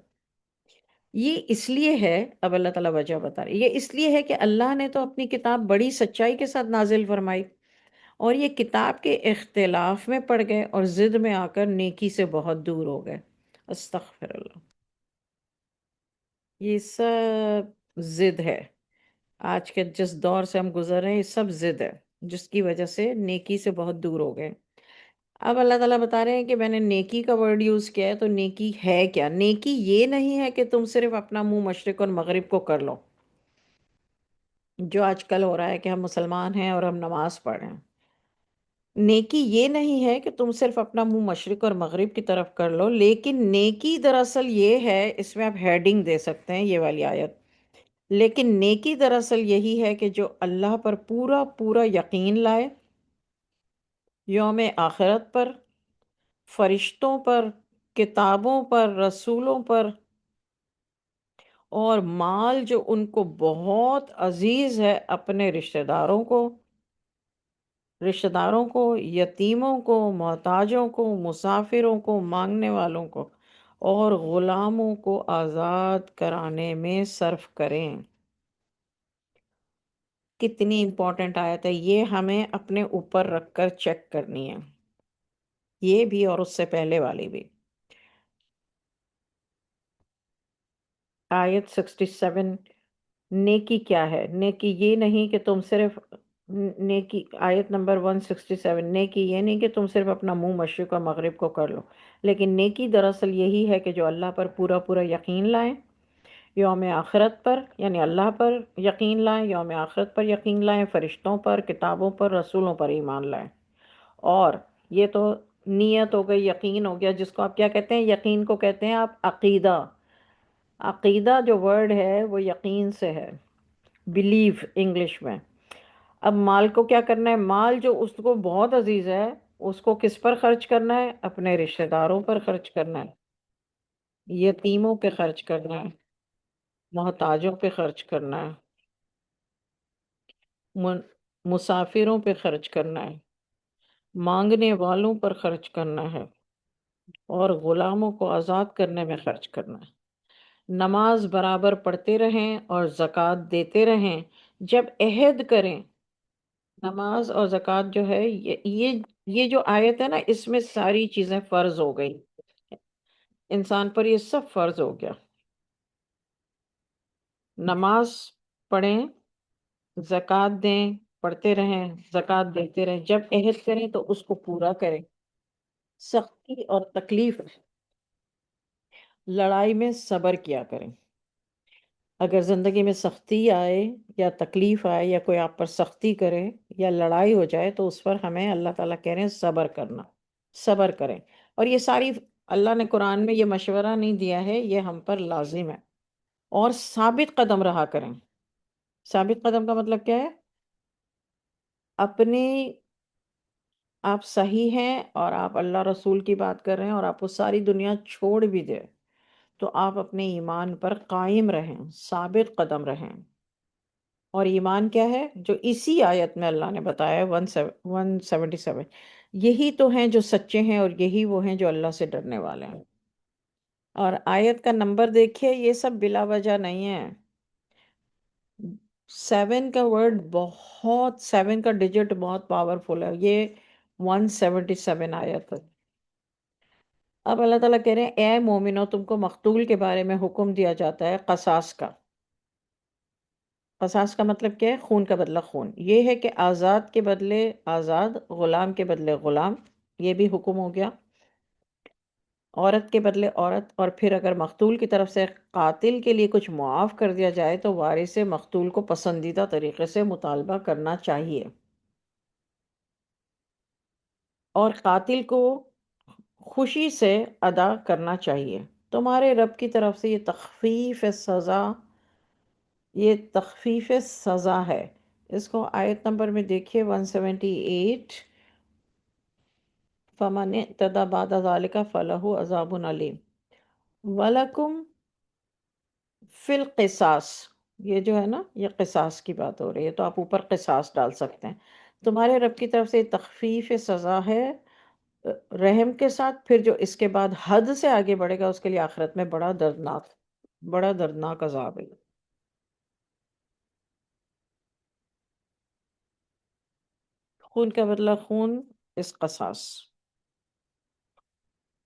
A: یہ اس لیے ہے، اب اللہ تعالیٰ وجہ بتا رہے ہیں، یہ اس لیے ہے کہ اللہ نے تو اپنی کتاب بڑی سچائی کے ساتھ نازل فرمائی، اور یہ کتاب کے اختلاف میں پڑ گئے اور ضد میں آ کر نیکی سے بہت دور ہو گئے۔ استغفر اللہ، یہ سب ضد ہے، آج کے جس دور سے ہم گزر رہے ہیں یہ سب ضد ہے، جس کی وجہ سے نیکی سے بہت دور ہو گئے۔ اب اللہ تعالیٰ بتا رہے ہیں کہ میں نے نیکی کا ورڈ یوز کیا ہے، تو نیکی ہے کیا؟ نیکی یہ نہیں ہے کہ تم صرف اپنا منہ مشرق اور مغرب کو کر لو، جو آج کل ہو رہا ہے کہ ہم مسلمان ہیں اور ہم نماز پڑھ رہے ہیں۔ نیکی یہ نہیں ہے کہ تم صرف اپنا منہ مشرق اور مغرب کی طرف کر لو، لیکن نیکی دراصل یہ ہے، اس میں آپ ہیڈنگ دے سکتے ہیں یہ والی آیت، لیکن نیکی دراصل یہی ہے کہ جو اللہ پر پورا پورا یقین لائے، یوم آخرت پر، فرشتوں پر، کتابوں پر، رسولوں پر، اور مال جو ان کو بہت عزیز ہے، اپنے رشتہ داروں کو، یتیموں کو، محتاجوں کو، مسافروں کو، مانگنے والوں کو، اور غلاموں کو آزاد کرانے میں صرف کریں۔ کتنی امپورٹنٹ آیت ہے، یہ ہمیں اپنے اوپر رکھ کر چیک کرنی ہے، یہ بھی اور اس سے پہلے والی بھی۔ آیت 67، نیکی کیا ہے؟ نیکی یہ نہیں کہ تم صرف نیکی آیت نمبر 167، نیکی یہ نہیں کہ تم صرف اپنا منہ مشرق اور مغرب کو کر لو، لیکن نیکی دراصل یہی ہے کہ جو اللہ پر پورا پورا یقین لائیں، یوم آخرت پر یعنی اللہ پر یقین لائیں، یوم آخرت پر یقین لائیں، فرشتوں پر، کتابوں پر، رسولوں پر ایمان لائیں۔ اور یہ تو نیت ہو گئی، یقین ہو گیا، جس کو آپ کیا کہتے ہیں؟ یقین کو کہتے ہیں آپ عقیدہ۔ عقیدہ جو ورڈ ہے وہ یقین سے ہے، بلیو انگلش میں۔ اب مال کو کیا کرنا ہے؟ مال جو اس کو بہت عزیز ہے، اس کو کس پر خرچ کرنا ہے؟ اپنے رشتہ داروں پر خرچ کرنا ہے، یتیموں پہ خرچ کرنا ہے، محتاجوں پہ خرچ کرنا ہے، من- مسافروں پہ خرچ کرنا ہے، مانگنے والوں پر خرچ کرنا ہے، اور غلاموں کو آزاد کرنے میں خرچ کرنا ہے۔ نماز برابر پڑھتے رہیں اور زکوٰۃ دیتے رہیں جب عہد کریں۔ نماز اور زکوٰۃ جو ہے یہ جو آیت ہے نا، اس میں ساری چیزیں فرض ہو گئی، انسان پر یہ سب فرض ہو گیا۔ نماز پڑھیں، زکوٰۃ دیں، پڑھتے رہیں، زکوٰۃ دیتے رہیں، جب عہد کریں تو اس کو پورا کریں۔ سختی اور تکلیف، لڑائی میں صبر کیا کریں۔ اگر زندگی میں سختی آئے یا تکلیف آئے یا کوئی آپ پر سختی کرے یا لڑائی ہو جائے تو اس پر ہمیں اللہ تعالیٰ کہہ رہے ہیں صبر کرنا، صبر کریں۔ اور یہ ساری اللہ نے قرآن میں یہ مشورہ نہیں دیا ہے، یہ ہم پر لازم ہے۔ اور ثابت قدم رہا کریں۔ ثابت قدم کا مطلب کیا ہے؟ اپنی آپ صحیح ہیں اور آپ اللہ رسول کی بات کر رہے ہیں اور آپ کو ساری دنیا چھوڑ بھی دے تو آپ اپنے ایمان پر قائم رہیں، ثابت قدم رہیں۔ اور ایمان کیا ہے؟ جو اسی آیت میں اللہ نے بتایا ہے 177، یہی تو ہیں جو سچے ہیں اور یہی وہ ہیں جو اللہ سے ڈرنے والے ہیں۔ اور آیت کا نمبر دیکھیے، یہ سب بلا وجہ نہیں ہے۔ 7 کا ورڈ بہت، 7 کا ڈیجٹ بہت پاورفل ہے، یہ 177 آیت ہے۔ اب اللہ تعالیٰ کہہ رہے ہیں اے مومنو، تم کو مقتول کے بارے میں حکم دیا جاتا ہے قصاص کا۔ قصاص کا مطلب کیا ہے؟ خون کا بدلہ خون۔ یہ ہے کہ آزاد کے بدلے آزاد، غلام کے بدلے غلام، یہ بھی حکم ہو گیا۔ عورت کے بدلے عورت، اور پھر اگر مقتول کی طرف سے قاتل کے لیے کچھ معاف کر دیا جائے تو وارث مقتول کو پسندیدہ طریقے سے مطالبہ کرنا چاہیے، اور قاتل کو خوشی سے ادا کرنا چاہیے۔ تمہارے رب کی طرف سے یہ تخفیف سزا ہے۔ اس کو آیت نمبر میں دیکھیے 178، فَمَنِ اعْتَدَىٰ بَعْدَ ذَلِكَ فَلَهُ عَذَابٌ أَلِيمٌ وَلَكُمْ فِي الْقِصَاصِ، یہ جو ہے نا، یہ قصاص کی بات ہو رہی ہے، تو آپ اوپر قصاص ڈال سکتے ہیں۔ تمہارے رب کی طرف سے تخفیف سزا ہے رحم کے ساتھ، پھر جو اس کے بعد حد سے آگے بڑھے گا اس کے لیے آخرت میں بڑا دردناک عذاب ہے۔ خون کا بدلہ خون، اس قصاص۔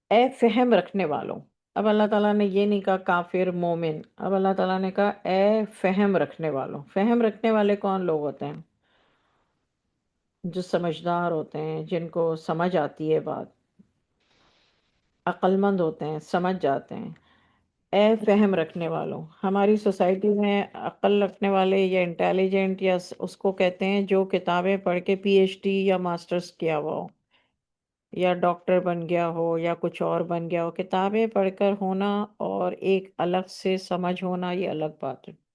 A: اے فہم رکھنے والوں، اب اللہ تعالیٰ نے یہ نہیں کہا کافر مومن، اب اللہ تعالیٰ نے کہا اے فہم رکھنے والوں۔ فہم رکھنے والے کون لوگ ہوتے ہیں؟ جو سمجھدار ہوتے ہیں، جن کو سمجھ آتی ہے بات، عقل مند ہوتے ہیں، سمجھ جاتے ہیں۔ اے فہم رکھنے والوں، ہماری سوسائٹی میں عقل رکھنے والے یا انٹیلیجنٹ یا اس کو کہتے ہیں جو کتابیں پڑھ کے پی ایچ ڈی یا ماسٹرز کیا ہوا ہو، یا ڈاکٹر بن گیا ہو یا کچھ اور بن گیا ہو۔ کتابیں پڑھ کر ہونا اور ایک الگ سے سمجھ ہونا، یہ الگ بات ہے۔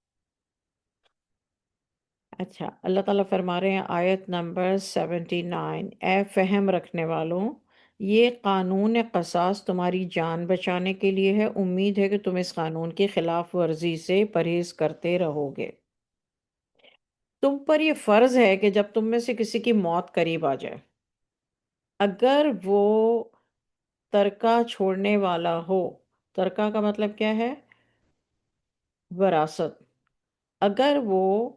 A: اچھا، اللہ تعالیٰ فرما رہے ہیں آیت نمبر 79، اے فہم رکھنے والوں، یہ قانون قصاص تمہاری جان بچانے کے لیے ہے، امید ہے کہ تم اس قانون کی خلاف ورزی سے پرہیز کرتے رہو گے۔ تم پر یہ فرض ہے کہ جب تم میں سے کسی کی موت قریب آ جائے، اگر وہ ترکہ چھوڑنے والا ہو، ترکہ کا مطلب کیا ہے؟ وراثت۔ اگر وہ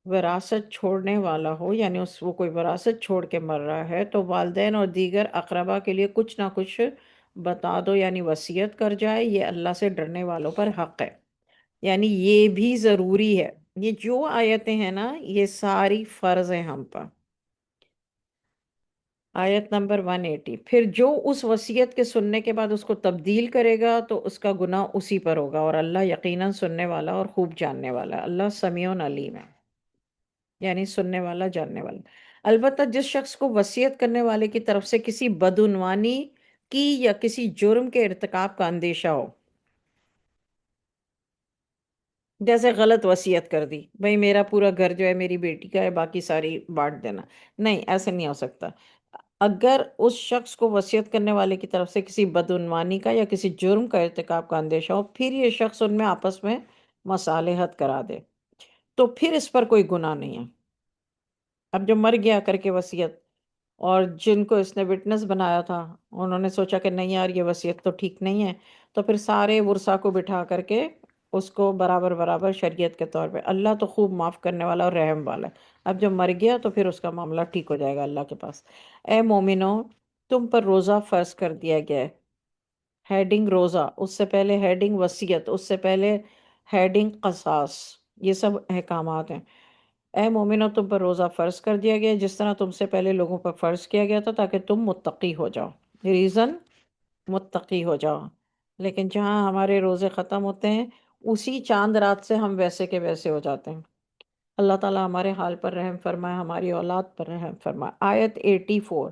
A: وراثت چھوڑنے والا ہو، یعنی وہ کوئی وراثت چھوڑ کے مر رہا ہے، تو والدین اور دیگر اقربا کے لیے کچھ نہ کچھ بتا دو، یعنی وصیت کر جائے، یہ اللہ سے ڈرنے والوں پر حق ہے۔ یعنی یہ بھی ضروری ہے. یہ جو آیتیں ہیں نا یہ ساری فرض ہیں ہم پر. آیت نمبر 180. پھر جو اس وصیت کے سننے کے بعد اس کو تبدیل کرے گا تو اس کا گناہ اسی پر ہوگا، اور اللہ یقیناً سننے والا اور خوب جاننے والا ہے. اللہ سمیع علیم ہے، یعنی سننے والا جاننے والا. البتہ جس شخص کو وصیت کرنے والے کی طرف سے کسی بدعنوانی کی یا کسی جرم کے ارتکاب کا اندیشہ ہو، جیسے غلط وصیت کر دی، بھئی میرا پورا گھر جو ہے میری بیٹی کا ہے، باقی ساری بانٹ دینا، نہیں ایسے نہیں ہو سکتا. اگر اس شخص کو وصیت کرنے والے کی طرف سے کسی بدعنوانی کا یا کسی جرم کا ارتکاب کا اندیشہ ہو، پھر یہ شخص ان میں آپس میں مصالحت کرا دے تو پھر اس پر کوئی گناہ نہیں ہے. اب جو مر گیا کر کے وصیت، اور جن کو اس نے وٹنس بنایا تھا انہوں نے سوچا کہ نہیں یار یہ وصیت تو ٹھیک نہیں ہے، تو پھر سارے ورثا کو بٹھا کر کے اس کو برابر برابر شریعت کے طور پہ. اللہ تو خوب معاف کرنے والا اور رحم والا ہے. اب جو مر گیا تو پھر اس کا معاملہ ٹھیک ہو جائے گا اللہ کے پاس. اے مومنو، تم پر روزہ فرض کر دیا گیا ہے. ہیڈنگ روزہ، اس سے پہلے ہیڈنگ وصیت، اس سے پہلے ہیڈنگ قصاص. یہ سب احکامات ہیں. اے مومنو، تم پر روزہ فرض کر دیا گیا ہے جس طرح تم سے پہلے لوگوں پر فرض کیا گیا تھا تاکہ تم متقی ہو جاؤ. ریزن، متقی ہو جاؤ. لیکن جہاں ہمارے روزے ختم ہوتے ہیں اسی چاند رات سے ہم ویسے کے ویسے ہو جاتے ہیں. اللہ تعالیٰ ہمارے حال پر رحم فرمائے، ہماری اولاد پر رحم فرمائے. آیت 84.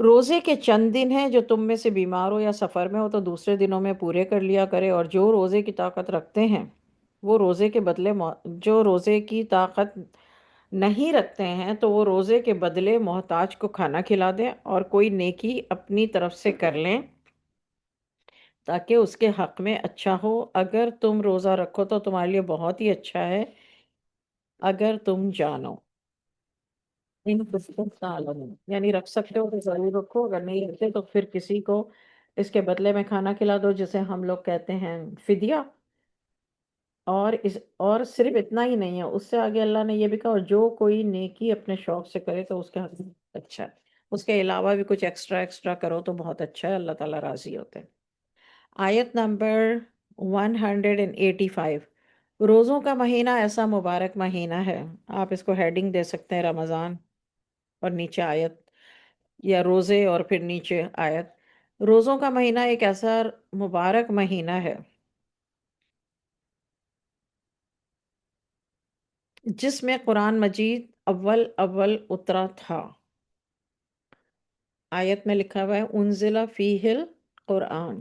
A: روزے کے چند دن ہیں، جو تم میں سے بیمار ہو یا سفر میں ہو تو دوسرے دنوں میں پورے کر لیا کرے، اور جو روزے کی طاقت رکھتے ہیں وہ روزے کے بدلے جو روزے کی طاقت نہیں رکھتے ہیں تو وہ روزے کے بدلے محتاج کو کھانا کھلا دیں اور کوئی نیکی اپنی طرف سے کر لیں تاکہ اس کے حق میں اچھا ہو. اگر تم روزہ رکھو تو تمہارے لیے بہت ہی اچھا ہے اگر تم جانو. ان کنتم تعلمون، یعنی رکھ سکتے ہو تو ضرور رکھو، اگر نہیں رکھتے تو پھر کسی کو اس کے بدلے میں کھانا کھلا دو، جسے ہم لوگ کہتے ہیں فدیہ. اور صرف اتنا ہی نہیں ہے، اس سے آگے اللہ نے یہ بھی کہا اور جو کوئی نیکی اپنے شوق سے کرے تو اس کے حق میں اچھا ہے. اس کے علاوہ بھی کچھ ایکسٹرا کرو تو بہت اچھا ہے، اللہ تعالیٰ راضی ہوتے ہیں. آیت نمبر 185. روزوں کا مہینہ ایسا مبارک مہینہ ہے، آپ اس کو ہیڈنگ دے سکتے ہیں رمضان، اور نیچے آیت، یا روزے اور پھر نیچے آیت. روزوں کا مہینہ ایک ایسا مبارک مہینہ ہے جس میں قرآن مجید اول اول اترا تھا. آیت میں لکھا ہوا ہے انزل فیہ القرآن،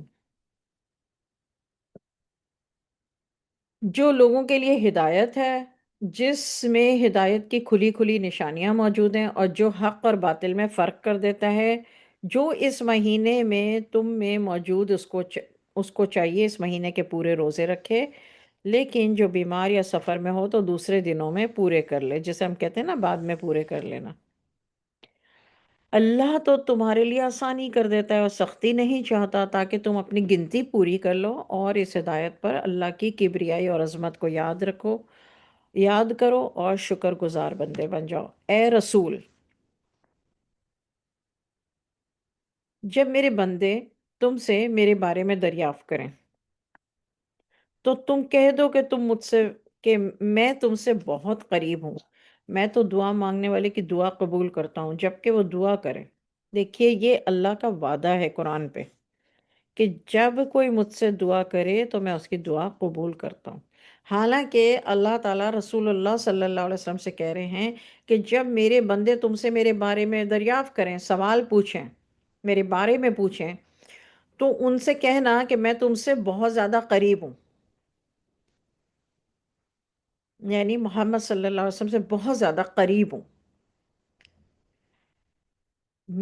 A: جو لوگوں کے لیے ہدایت ہے، جس میں ہدایت کی کھلی کھلی نشانیاں موجود ہیں اور جو حق اور باطل میں فرق کر دیتا ہے. جو اس مہینے میں تم میں موجود اس کو چاہیے اس مہینے کے پورے روزے رکھے، لیکن جو بیمار یا سفر میں ہو تو دوسرے دنوں میں پورے کر لے، جسے ہم کہتے ہیں نا بعد میں پورے کر لینا. اللہ تو تمہارے لیے آسانی کر دیتا ہے اور سختی نہیں چاہتا، تاکہ تم اپنی گنتی پوری کر لو اور اس ہدایت پر اللہ کی کبریائی اور عظمت کو یاد کرو اور شکر گزار بندے بن جاؤ. اے رسول، جب میرے بندے تم سے میرے بارے میں دریافت کریں تو تم کہہ دو کہ میں تم سے بہت قریب ہوں. میں تو دعا مانگنے والے کی دعا قبول کرتا ہوں جبکہ وہ دعا کرے. دیکھیے یہ اللہ کا وعدہ ہے قرآن پہ کہ جب کوئی مجھ سے دعا کرے تو میں اس کی دعا قبول کرتا ہوں. حالانکہ اللہ تعالیٰ رسول اللہ صلی اللہ علیہ وسلم سے کہہ رہے ہیں کہ جب میرے بندے تم سے میرے بارے میں دریافت کریں، سوال پوچھیں، میرے بارے میں پوچھیں، تو ان سے کہنا کہ میں تم سے بہت زیادہ قریب ہوں. یعنی محمد صلی اللہ علیہ وسلم سے بہت زیادہ قریب ہوں.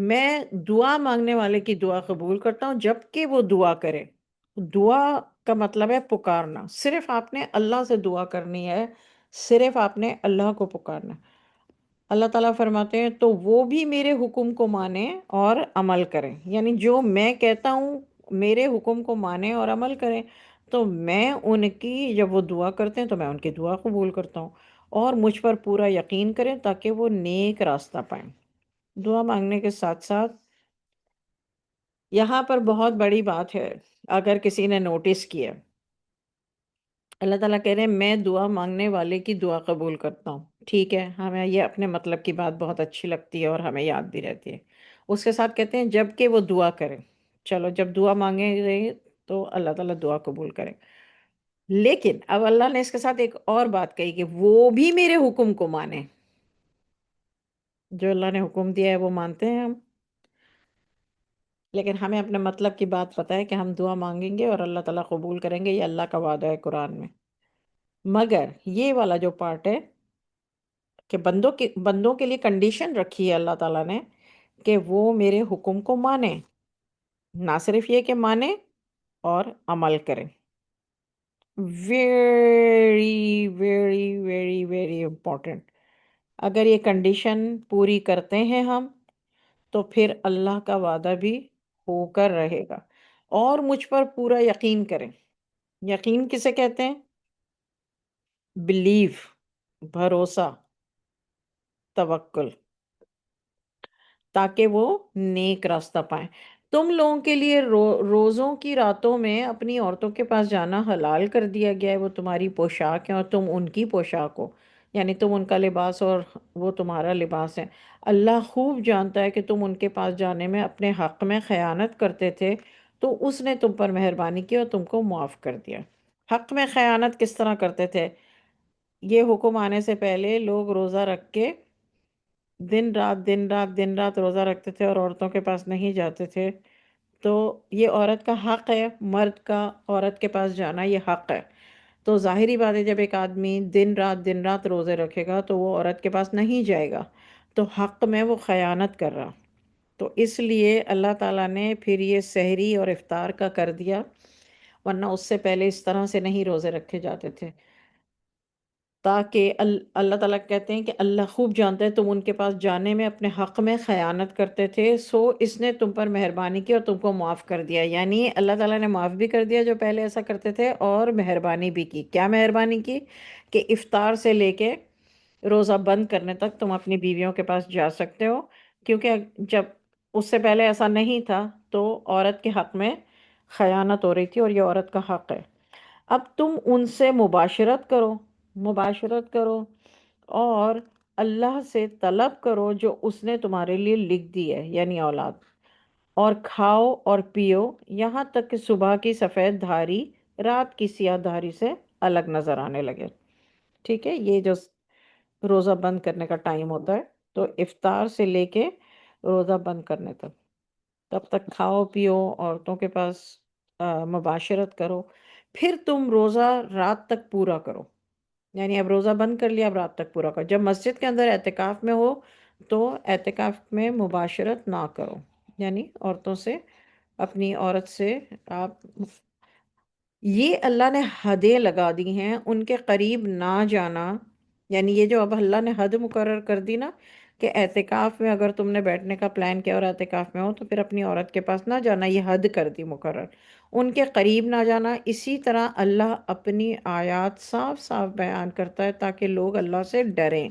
A: میں دعا مانگنے والے کی دعا قبول کرتا ہوں جب کہ وہ دعا کرے. دعا کا مطلب ہے پکارنا. صرف آپ نے اللہ سے دعا کرنی ہے، صرف آپ نے اللہ کو پکارنا. اللہ تعالیٰ فرماتے ہیں تو وہ بھی میرے حکم کو مانیں اور عمل کریں. یعنی جو میں کہتا ہوں میرے حکم کو مانیں اور عمل کریں، تو میں ان کی جب وہ دعا کرتے ہیں تو میں ان کی دعا قبول کرتا ہوں، اور مجھ پر پورا یقین کریں تاکہ وہ نیک راستہ پائیں. دعا مانگنے کے ساتھ ساتھ یہاں پر بہت بڑی بات ہے، اگر کسی نے نوٹس کیا اللہ تعالیٰ کہہ رہے ہیں میں دعا مانگنے والے کی دعا قبول کرتا ہوں. ٹھیک ہے، ہمیں یہ اپنے مطلب کی بات بہت اچھی لگتی ہے اور ہمیں یاد بھی رہتی ہے. اس کے ساتھ کہتے ہیں جب کہ وہ دعا کریں. چلو، جب دعا مانگیں گے تو اللہ تعالیٰ دعا قبول کریں. لیکن اب اللہ نے اس کے ساتھ ایک اور بات کہی کہ وہ بھی میرے حکم کو مانے. جو اللہ نے حکم دیا ہے وہ مانتے ہیں ہم، لیکن ہمیں اپنے مطلب کی بات پتہ ہے کہ ہم دعا مانگیں گے اور اللہ تعالیٰ قبول کریں گے. یہ اللہ کا وعدہ ہے قرآن میں. مگر یہ والا جو پارٹ ہے کہ بندوں کے لیے کنڈیشن رکھی ہے اللہ تعالیٰ نے کہ وہ میرے حکم کو مانیں. نہ صرف یہ کہ مانیں اور عمل کریں. Very very very very important. اگر یہ کنڈیشن پوری کرتے ہیں ہم تو پھر اللہ کا وعدہ بھی ہو کر رہے گا. اور مجھ پر پورا یقین کریں. یقین کسے کہتے ہیں؟ بلیف، بھروسہ، توکل، تاکہ وہ نیک راستہ پائیں. تم لوگوں کے لیے روزوں کی راتوں میں اپنی عورتوں کے پاس جانا حلال کر دیا گیا ہے. وہ تمہاری پوشاک ہے اور تم ان کی پوشاک ہو، یعنی تم ان کا لباس اور وہ تمہارا لباس ہے. اللہ خوب جانتا ہے کہ تم ان کے پاس جانے میں اپنے حق میں خیانت کرتے تھے، تو اس نے تم پر مہربانی کی اور تم کو معاف کر دیا. حق میں خیانت کس طرح کرتے تھے؟ یہ حکم آنے سے پہلے لوگ روزہ رکھ کے دن رات دن رات دن رات روزہ رکھتے تھے اور عورتوں کے پاس نہیں جاتے تھے. تو یہ عورت کا حق ہے، مرد کا عورت کے پاس جانا یہ حق ہے. تو ظاہری بات ہے جب ایک آدمی دن رات روزے رکھے گا تو وہ عورت کے پاس نہیں جائے گا، تو حق میں وہ خیانت کر رہا. تو اس لیے اللہ تعالیٰ نے پھر یہ سحری اور افطار کا کر دیا، ورنہ اس سے پہلے اس طرح سے نہیں روزے رکھے جاتے تھے. تاکہ اللہ تعالیٰ کہتے ہیں کہ اللہ خوب جانتا ہے تم ان کے پاس جانے میں اپنے حق میں خیانت کرتے تھے، سو اس نے تم پر مہربانی کی اور تم کو معاف کر دیا. یعنی اللہ تعالیٰ نے معاف بھی کر دیا جو پہلے ایسا کرتے تھے، اور مہربانی بھی کی. کیا مہربانی کی؟ کہ افطار سے لے کے روزہ بند کرنے تک تم اپنی بیویوں کے پاس جا سکتے ہو، کیونکہ جب اس سے پہلے ایسا نہیں تھا تو عورت کے حق میں خیانت ہو رہی تھی اور یہ عورت کا حق ہے. اب تم ان سے مباشرت کرو، مباشرت کرو اور اللہ سے طلب کرو جو اس نے تمہارے لیے لکھ دی ہے، یعنی اولاد. اور کھاؤ اور پیو یہاں تک کہ صبح کی سفید دھاری رات کی سیاہ دھاری سے الگ نظر آنے لگے. ٹھیک ہے، یہ جو روزہ بند کرنے کا ٹائم ہوتا ہے، تو افطار سے لے کے روزہ بند کرنے تک، تب تک کھاؤ پیو، عورتوں کے پاس مباشرت کرو. پھر تم روزہ رات تک پورا کرو. یعنی اب روزہ بند کر لیا، اب رات تک پورا کرو. جب مسجد کے اندر اعتکاف میں ہو تو اعتکاف میں مباشرت نہ کرو، یعنی عورتوں سے، اپنی عورت سے آپ، یہ اللہ نے حدیں لگا دی ہیں ان کے قریب نہ جانا. یعنی یہ جو اب اللہ نے حد مقرر کر دی نا کہ اعتکاف میں اگر تم نے بیٹھنے کا پلان کیا اور اعتکاف میں ہو تو پھر اپنی عورت کے پاس نہ جانا، یہ حد کر دی مقرر. ان کے قریب نہ جانا. اسی طرح اللہ اپنی آیات صاف صاف بیان کرتا ہے تاکہ لوگ اللہ سے ڈریں.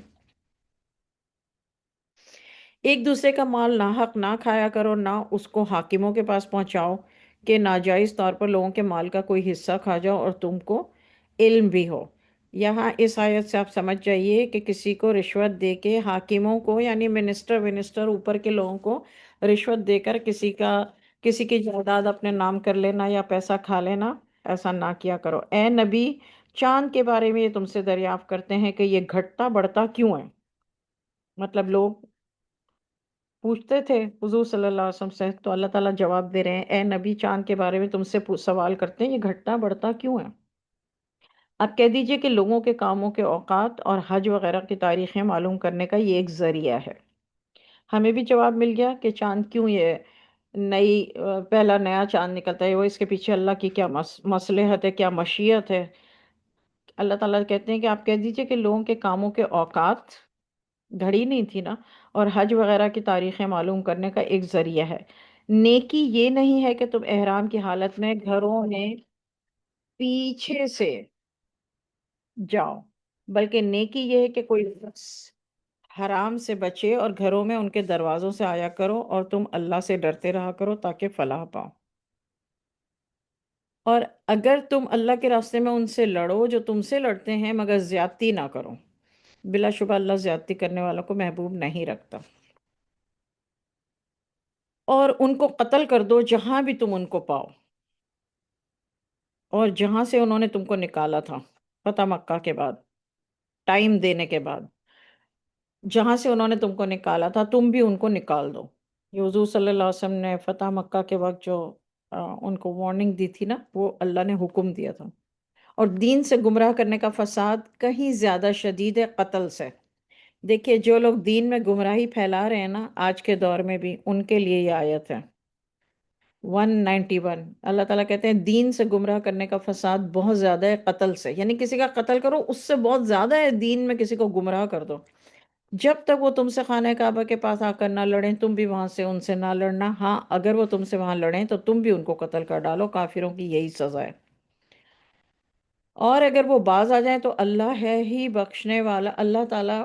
A: ایک دوسرے کا مال ناحق نہ کھایا کرو، نہ اس کو حاکموں کے پاس پہنچاؤ کہ ناجائز طور پر لوگوں کے مال کا کوئی حصہ کھا جاؤ اور تم کو علم بھی ہو. یہاں اس آیت سے آپ سمجھ جائیے کہ کسی کو رشوت دے کے، حاکموں کو یعنی منسٹر اوپر کے لوگوں کو رشوت دے کر کسی کی جائیداد اپنے نام کر لینا یا پیسہ کھا لینا، ایسا نہ کیا کرو. اے نبی، چاند کے بارے میں یہ تم سے دریافت کرتے ہیں کہ یہ گھٹتا بڑھتا کیوں ہے. مطلب لوگ پوچھتے تھے حضور صلی اللہ علیہ وسلم سے، تو اللہ تعالیٰ جواب دے رہے ہیں اے نبی، چاند کے بارے میں تم سے سوال کرتے ہیں یہ گھٹتا بڑھتا کیوں ہے. اب کہہ دیجئے کہ لوگوں کے کاموں کے اوقات اور حج وغیرہ کی تاریخیں معلوم کرنے کا یہ ایک ذریعہ ہے. ہمیں بھی جواب مل گیا کہ چاند کیوں یہ پہلا نیا چاند نکلتا ہے، وہ اس کے پیچھے اللہ کی کیا مصلحت ہے، کیا مشیت ہے. اللہ تعالیٰ کہتے ہیں کہ آپ کہہ دیجئے کہ لوگوں کے کاموں کے اوقات، گھڑی نہیں تھی نا، اور حج وغیرہ کی تاریخیں معلوم کرنے کا ایک ذریعہ ہے. نیکی یہ نہیں ہے کہ تم احرام کی حالت میں گھروں میں پیچھے سے جاؤ، بلکہ نیکی یہ ہے کہ کوئی شخص حرام سے بچے اور گھروں میں ان کے دروازوں سے آیا کرو اور تم اللہ سے ڈرتے رہا کرو تاکہ فلاح پاؤ. اور اگر تم اللہ کے راستے میں ان سے لڑو جو تم سے لڑتے ہیں، مگر زیادتی نہ کرو، بلا شبہ اللہ زیادتی کرنے والوں کو محبوب نہیں رکھتا۔ اور ان کو قتل کر دو جہاں بھی تم ان کو پاؤ، اور جہاں سے انہوں نے تم کو نکالا تھا فتح مکہ کے بعد، ٹائم دینے کے بعد، جہاں سے انہوں نے تم کو نکالا تھا تم بھی ان کو نکال دو۔ یہ حضور صلی اللہ علیہ وسلم نے فتح مکہ کے وقت جو ان کو وارننگ دی تھی نا، وہ اللہ نے حکم دیا تھا۔ اور دین سے گمراہ کرنے کا فساد کہیں زیادہ شدید ہے قتل سے۔ دیکھیے جو لوگ دین میں گمراہی پھیلا رہے ہیں نا آج کے دور میں بھی، ان کے لیے یہ آیت ہے 191۔ اللہ تعالیٰ کہتے ہیں دین سے گمراہ کرنے کا فساد بہت زیادہ ہے قتل سے، یعنی کسی کا قتل کرو اس سے بہت زیادہ ہے دین میں کسی کو گمراہ کر دو۔ جب تک وہ تم سے خانہ کعبہ کے پاس آ کر نہ لڑیں، تم بھی وہاں سے ان سے نہ لڑنا۔ ہاں اگر وہ تم سے وہاں لڑیں تو تم بھی ان کو قتل کر ڈالو، کافروں کی یہی سزا ہے۔ اور اگر وہ باز آ جائیں تو اللہ ہے ہی بخشنے والا، اللہ تعالیٰ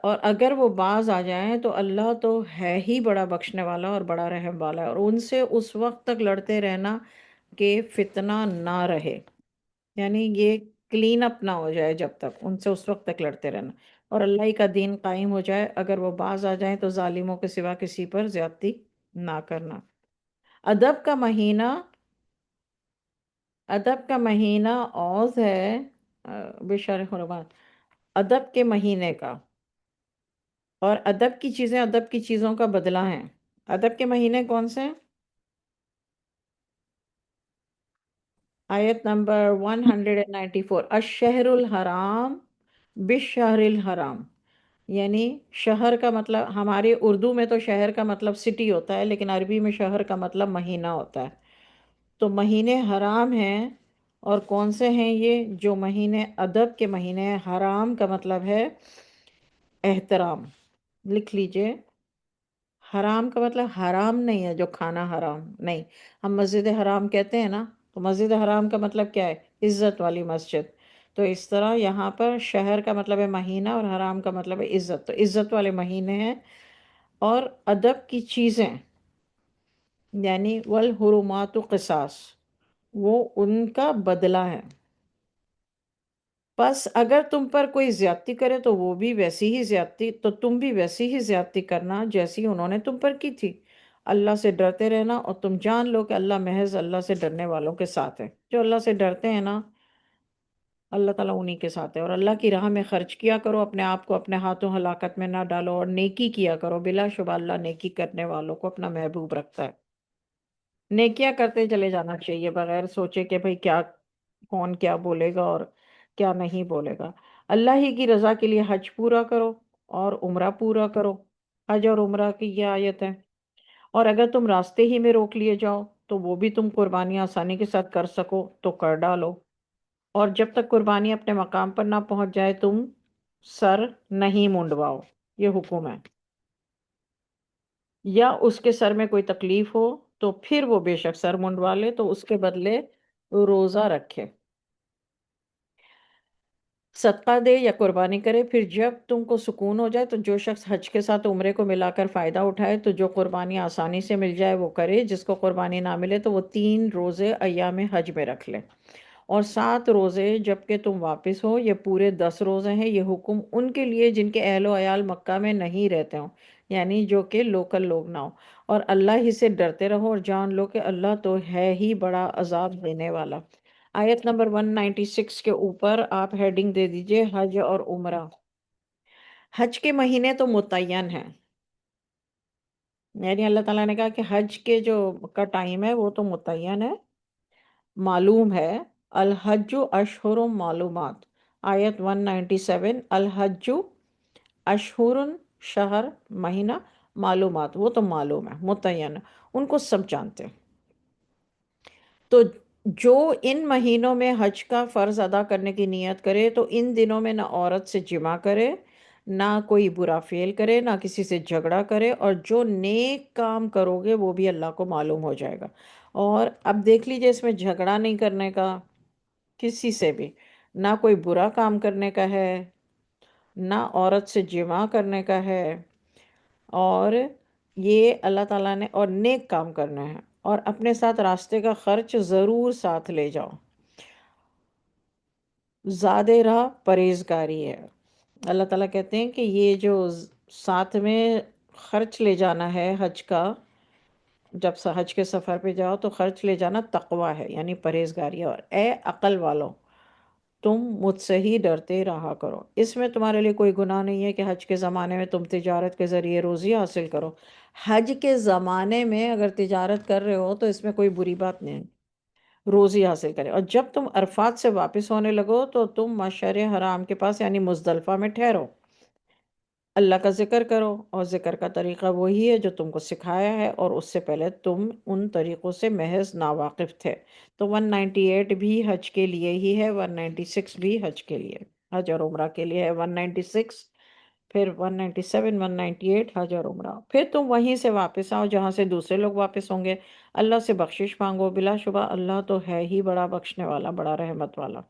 A: اور اگر وہ باز آ جائیں تو اللہ تو ہے ہی بڑا بخشنے والا اور بڑا رحم والا ہے۔ اور ان سے اس وقت تک لڑتے رہنا کہ فتنہ نہ رہے، یعنی یہ کلین اپ نہ ہو جائے، جب تک ان سے اس وقت تک لڑتے رہنا اور اللہ ہی کا دین قائم ہو جائے۔ اگر وہ باز آ جائیں تو ظالموں کے سوا کسی پر زیادتی نہ کرنا۔ ادب کا مہینہ، ادب کا مہینہ اوز ہے بشر حرمات، ادب کے مہینے کا، اور ادب کی چیزیں ادب کی چیزوں کا بدلہ ہیں۔ ادب کے مہینے کون سے ہیں؟ آیت نمبر 194، الشہر الحرام بالشہر الحرام، یعنی شہر کا مطلب ہماری اردو میں تو شہر کا مطلب سٹی ہوتا ہے، لیکن عربی میں شہر کا مطلب مہینہ ہوتا ہے۔ تو مہینے حرام ہیں، اور کون سے ہیں یہ؟ جو مہینے ادب کے مہینے ہیں۔ حرام کا مطلب ہے احترام، لکھ لیجئے۔ حرام کا مطلب حرام نہیں ہے جو کھانا حرام نہیں۔ ہم مسجد حرام کہتے ہیں نا، تو مسجد حرام کا مطلب کیا ہے؟ عزت والی مسجد۔ تو اس طرح یہاں پر شہر کا مطلب ہے مہینہ اور حرام کا مطلب ہے عزت، تو عزت والے مہینے ہیں۔ اور ادب کی چیزیں یعنی والحرمات قصاص، وہ ان کا بدلہ ہے۔ بس اگر تم پر کوئی زیادتی کرے تو وہ بھی ویسی ہی زیادتی، تو تم بھی ویسی ہی زیادتی کرنا جیسی انہوں نے تم پر کی تھی۔ اللہ سے ڈرتے رہنا، اور تم جان لو کہ اللہ محض اللہ سے ڈرنے والوں کے ساتھ ہے۔ جو اللہ سے ڈرتے ہیں نا، اللہ تعالیٰ انہی کے ساتھ ہے۔ اور اللہ کی راہ میں خرچ کیا کرو، اپنے آپ کو اپنے ہاتھوں ہلاکت میں نہ ڈالو، اور نیکی کیا کرو، بلا شبہ اللہ نیکی کرنے والوں کو اپنا محبوب رکھتا ہے۔ نیکیاں کرتے چلے جانا چاہیے بغیر سوچے کہ بھئی کیا، کون کیا بولے گا اور کیا نہیں بولے گا۔ اللہ ہی کی رضا کے لیے حج پورا کرو اور عمرہ پورا کرو۔ حج اور عمرہ کی یہ آیت ہے۔ اور اگر تم راستے ہی میں روک لیے جاؤ تو وہ بھی تم قربانی آسانی کے ساتھ کر سکو تو کر ڈالو۔ اور جب تک قربانی اپنے مقام پر نہ پہنچ جائے تم سر نہیں منڈواؤ، یہ حکم ہے۔ یا اس کے سر میں کوئی تکلیف ہو تو پھر وہ بے شک سر منڈوا لے، تو اس کے بدلے روزہ رکھے، صدقہ دے یا قربانی کرے۔ پھر جب تم کو سکون ہو جائے تو جو شخص حج کے ساتھ عمرے کو ملا کر فائدہ اٹھائے تو جو قربانی آسانی سے مل جائے وہ کرے، جس کو قربانی نہ ملے تو وہ 3 روزے ایام حج میں رکھ لے، اور 7 روزے جب کہ تم واپس ہو، یہ پورے 10 روزے ہیں۔ یہ حکم ان کے لیے جن کے اہل و عیال مکہ میں نہیں رہتے ہوں، یعنی جو کہ لوکل لوگ نہ ہوں۔ اور اللہ ہی سے ڈرتے رہو اور جان لو کہ اللہ تو ہے ہی بڑا عذاب دینے والا۔ آیت نمبر 196 کے اوپر آپ ہیڈنگ دے دیجئے حج اور عمرہ۔ حج کے مہینے تو متعین ہیں، یعنی اللہ تعالیٰ نے کہا کہ حج کے جو کا ٹائم ہے وہ تو متعین ہے، معلوم ہے۔ الحج اشہر معلومات، آیت 197، الحج اشہر، شہر مہینہ، معلومات وہ تو معلوم ہے، متعین ہے، ان کو سب جانتے ہیں۔ تو جو ان مہینوں میں حج کا فرض ادا کرنے کی نیت کرے تو ان دنوں میں نہ عورت سے جمع کرے، نہ کوئی برا فعل کرے، نہ کسی سے جھگڑا کرے، اور جو نیک کام کرو گے وہ بھی اللہ کو معلوم ہو جائے گا۔ اور اب دیکھ لیجئے اس میں جھگڑا نہیں کرنے کا کسی سے بھی، نہ کوئی برا کام کرنے کا ہے، نہ عورت سے جمع کرنے کا ہے، اور یہ اللہ تعالیٰ نے اور نیک کام کرنا ہے۔ اور اپنے ساتھ راستے کا خرچ ضرور ساتھ لے جاؤ۔ زیادہ راہ پرہیزگاری ہے۔ اللہ تعالیٰ کہتے ہیں کہ یہ جو ساتھ میں خرچ لے جانا ہے حج کا، جب حج کے سفر پہ جاؤ تو خرچ لے جانا تقوی ہے، یعنی پرہیزگاری ہے۔ اور اے عقل والو، تم مجھ سے ہی ڈرتے رہا کرو۔ اس میں تمہارے لیے کوئی گناہ نہیں ہے کہ حج کے زمانے میں تم تجارت کے ذریعے روزی حاصل کرو۔ حج کے زمانے میں اگر تجارت کر رہے ہو تو اس میں کوئی بری بات نہیں ہے، روزی حاصل کرے۔ اور جب تم عرفات سے واپس ہونے لگو تو تم مشعر حرام کے پاس یعنی مزدلفہ میں ٹھہرو، اللہ کا ذکر کرو، اور ذکر کا طریقہ وہی ہے جو تم کو سکھایا ہے، اور اس سے پہلے تم ان طریقوں سے محض ناواقف تھے۔ تو 198 بھی حج کے لیے ہی ہے، 196 بھی حج کے لیے، حج اور عمرہ کے لیے ہے 196، پھر 197 198 حج اور عمرہ۔ پھر تم وہیں سے واپس آؤ جہاں سے دوسرے لوگ واپس ہوں گے، اللہ سے بخشش مانگو، بلا شبہ اللہ تو ہے ہی بڑا بخشنے والا، بڑا رحمت والا۔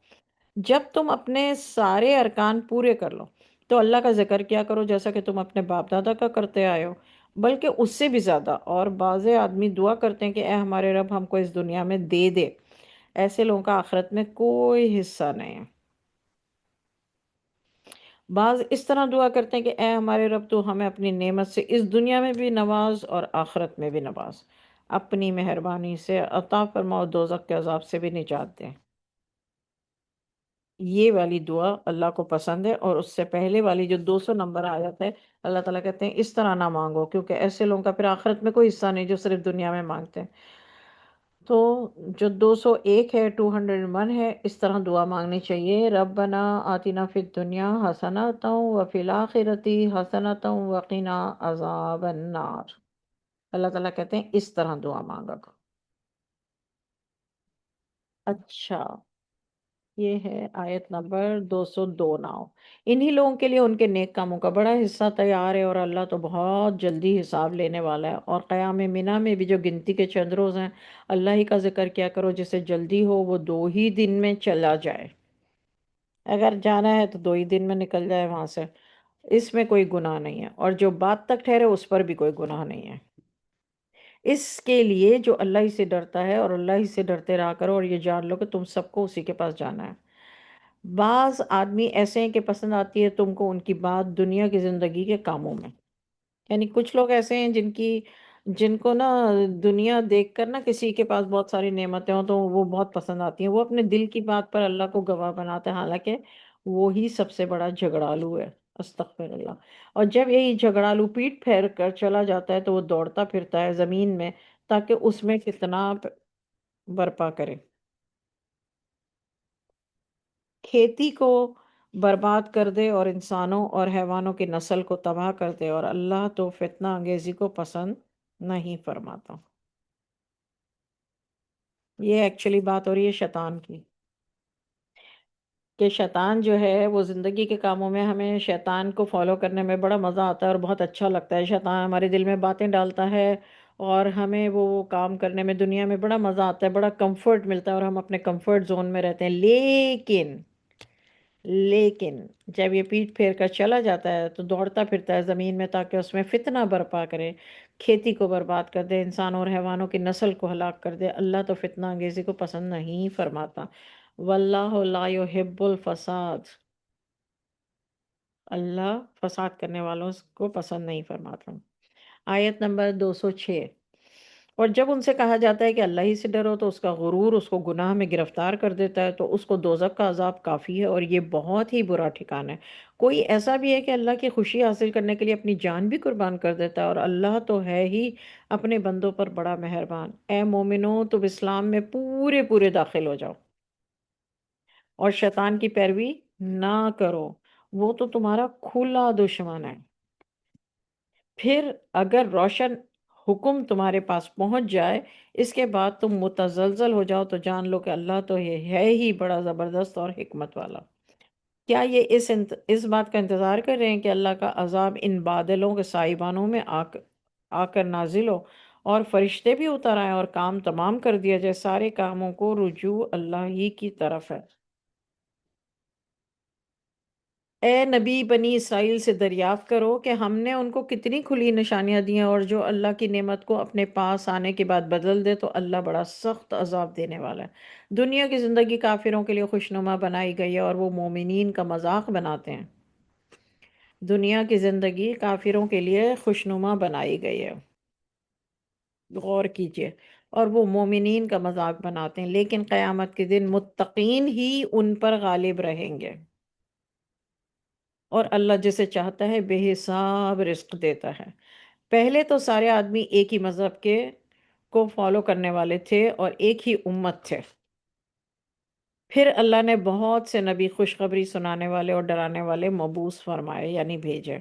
A: جب تم اپنے سارے ارکان پورے کر لو تو اللہ کا ذکر کیا کرو جیسا کہ تم اپنے باپ دادا کا کرتے آئے ہو، بلکہ اس سے بھی زیادہ۔ اور بعض آدمی دعا کرتے ہیں کہ اے ہمارے رب ہم کو اس دنیا میں دے دے، ایسے لوگوں کا آخرت میں کوئی حصہ نہیں ہے۔ بعض اس طرح دعا کرتے ہیں کہ اے ہمارے رب تو ہمیں اپنی نعمت سے اس دنیا میں بھی نواز اور آخرت میں بھی نواز، اپنی مہربانی سے عطا فرما اور دوزخ کے عذاب سے بھی نجات دے۔ یہ والی دعا اللہ کو پسند ہے، اور اس سے پہلے والی جو 200 نمبر آیت ہے، اللہ تعالیٰ کہتے ہیں اس طرح نہ مانگو، کیونکہ ایسے لوگوں کا پھر آخرت میں کوئی حصہ نہیں جو صرف دنیا میں مانگتے ہیں۔ تو جو 201 ہے، 201 ہے، اس طرح دعا مانگنی چاہیے: ربنا آتنا فی الدنیا حسنۃ وفی الآخرۃ حسنۃ وقنا عذاب النار۔ اللہ تعالیٰ کہتے ہیں اس طرح دعا مانگا کرو۔ اچھا، یہ ہے آیت نمبر 202 ناؤ۔ انہی لوگوں کے لیے ان کے نیک کاموں کا بڑا حصہ تیار ہے، اور اللہ تو بہت جلدی حساب لینے والا ہے۔ اور قیام منہ میں بھی جو گنتی کے چند روز ہیں، اللہ ہی کا ذکر کیا کرو، جسے جلدی ہو وہ 2 ہی دن میں چلا جائے۔ اگر جانا ہے تو 2 ہی دن میں نکل جائے وہاں سے، اس میں کوئی گناہ نہیں ہے۔ اور جو بات تک ٹھہرے اس پر بھی کوئی گناہ نہیں ہے۔ اس کے لیے جو اللہ ہی سے ڈرتا ہے، اور اللہ ہی سے ڈرتے رہا کرو، اور یہ جان لو کہ تم سب کو اسی کے پاس جانا ہے۔ بعض آدمی ایسے ہیں کہ پسند آتی ہے تم کو ان کی بات دنیا کی زندگی کے کاموں میں، یعنی کچھ لوگ ایسے ہیں جن کو نا دنیا دیکھ کر نا کسی کے پاس بہت ساری نعمتیں ہوں تو وہ بہت پسند آتی ہیں، وہ اپنے دل کی بات پر اللہ کو گواہ بناتے ہیں، حالانکہ وہی سب سے بڑا جھگڑالو ہے، استغفر اللہ۔ اور جب یہی جھگڑالو پیٹ پھیر کر چلا جاتا ہے تو وہ دوڑتا پھرتا ہے زمین میں تاکہ اس میں کتنا برپا کرے، کھیتی کو برباد کر دے اور انسانوں اور حیوانوں کی نسل کو تباہ کر دے، اور اللہ تو فتنہ انگیزی کو پسند نہیں فرماتا۔ یہ ایکچولی بات ہو رہی ہے شیطان کی، کہ شیطان جو ہے وہ زندگی کے کاموں میں ہمیں شیطان کو فالو کرنے میں بڑا مزہ آتا ہے اور بہت اچھا لگتا ہے۔ شیطان ہمارے دل میں باتیں ڈالتا ہے اور ہمیں وہ کام کرنے میں دنیا میں بڑا مزہ آتا ہے، بڑا کمفرٹ ملتا ہے، اور ہم اپنے کمفرٹ زون میں رہتے ہیں۔ لیکن جب یہ پیٹ پھیر کر چلا جاتا ہے تو دوڑتا پھرتا ہے زمین میں تاکہ اس میں فتنہ برپا کرے، کھیتی کو برباد کر دے، انسانوں اور حیوانوں کی نسل کو ہلاک کر دے۔ اللہ تو فتنہ انگیزی کو پسند نہیں فرماتا۔ واللہ لا يحب الفساد، اللہ فساد کرنے والوں کو پسند نہیں فرماتا۔ آیت نمبر 206۔ اور جب ان سے کہا جاتا ہے کہ اللہ ہی سے ڈرو تو اس کا غرور اس کو گناہ میں گرفتار کر دیتا ہے، تو اس کو دوزخ کا عذاب کافی ہے، اور یہ بہت ہی برا ٹھکانہ ہے۔ کوئی ایسا بھی ہے کہ اللہ کی خوشی حاصل کرنے کے لیے اپنی جان بھی قربان کر دیتا ہے، اور اللہ تو ہے ہی اپنے بندوں پر بڑا مہربان۔ اے مومنو، تم اسلام میں پورے پورے داخل ہو جاؤ اور شیطان کی پیروی نہ کرو، وہ تو تمہارا کھلا دشمن ہے۔ پھر اگر روشن حکم تمہارے پاس پہنچ جائے، اس کے بعد تم متزلزل ہو جاؤ، تو جان لو کہ اللہ تو یہ ہے ہی بڑا زبردست اور حکمت والا۔ کیا یہ اس بات کا انتظار کر رہے ہیں کہ اللہ کا عذاب ان بادلوں کے سائبانوں میں آ کر نازل ہو اور فرشتے بھی اتر آئیں اور کام تمام کر دیا جائے؟ سارے کاموں کو رجوع اللہ ہی کی طرف ہے۔ اے نبی بنی اسرائیل سے دریافت کرو کہ ہم نے ان کو کتنی کھلی نشانیاں دی ہیں، اور جو اللہ کی نعمت کو اپنے پاس آنے کے بعد بدل دے تو اللہ بڑا سخت عذاب دینے والا ہے۔ دنیا کی زندگی کافروں کے لیے خوشنما بنائی گئی ہے اور وہ مومنین کا مذاق بناتے ہیں۔ دنیا کی زندگی کافروں کے لیے خوشنما بنائی گئی ہے، غور کیجئے، اور وہ مومنین کا مذاق بناتے ہیں، لیکن قیامت کے دن متقین ہی ان پر غالب رہیں گے، اور اللہ جسے چاہتا ہے بے حساب رزق دیتا ہے۔ پہلے تو سارے آدمی ایک ہی مذہب کے کو فالو کرنے والے تھے اور ایک ہی امت تھے۔ پھر اللہ نے بہت سے نبی خوشخبری سنانے والے اور ڈرانے والے مبعوث فرمائے، یعنی بھیجے۔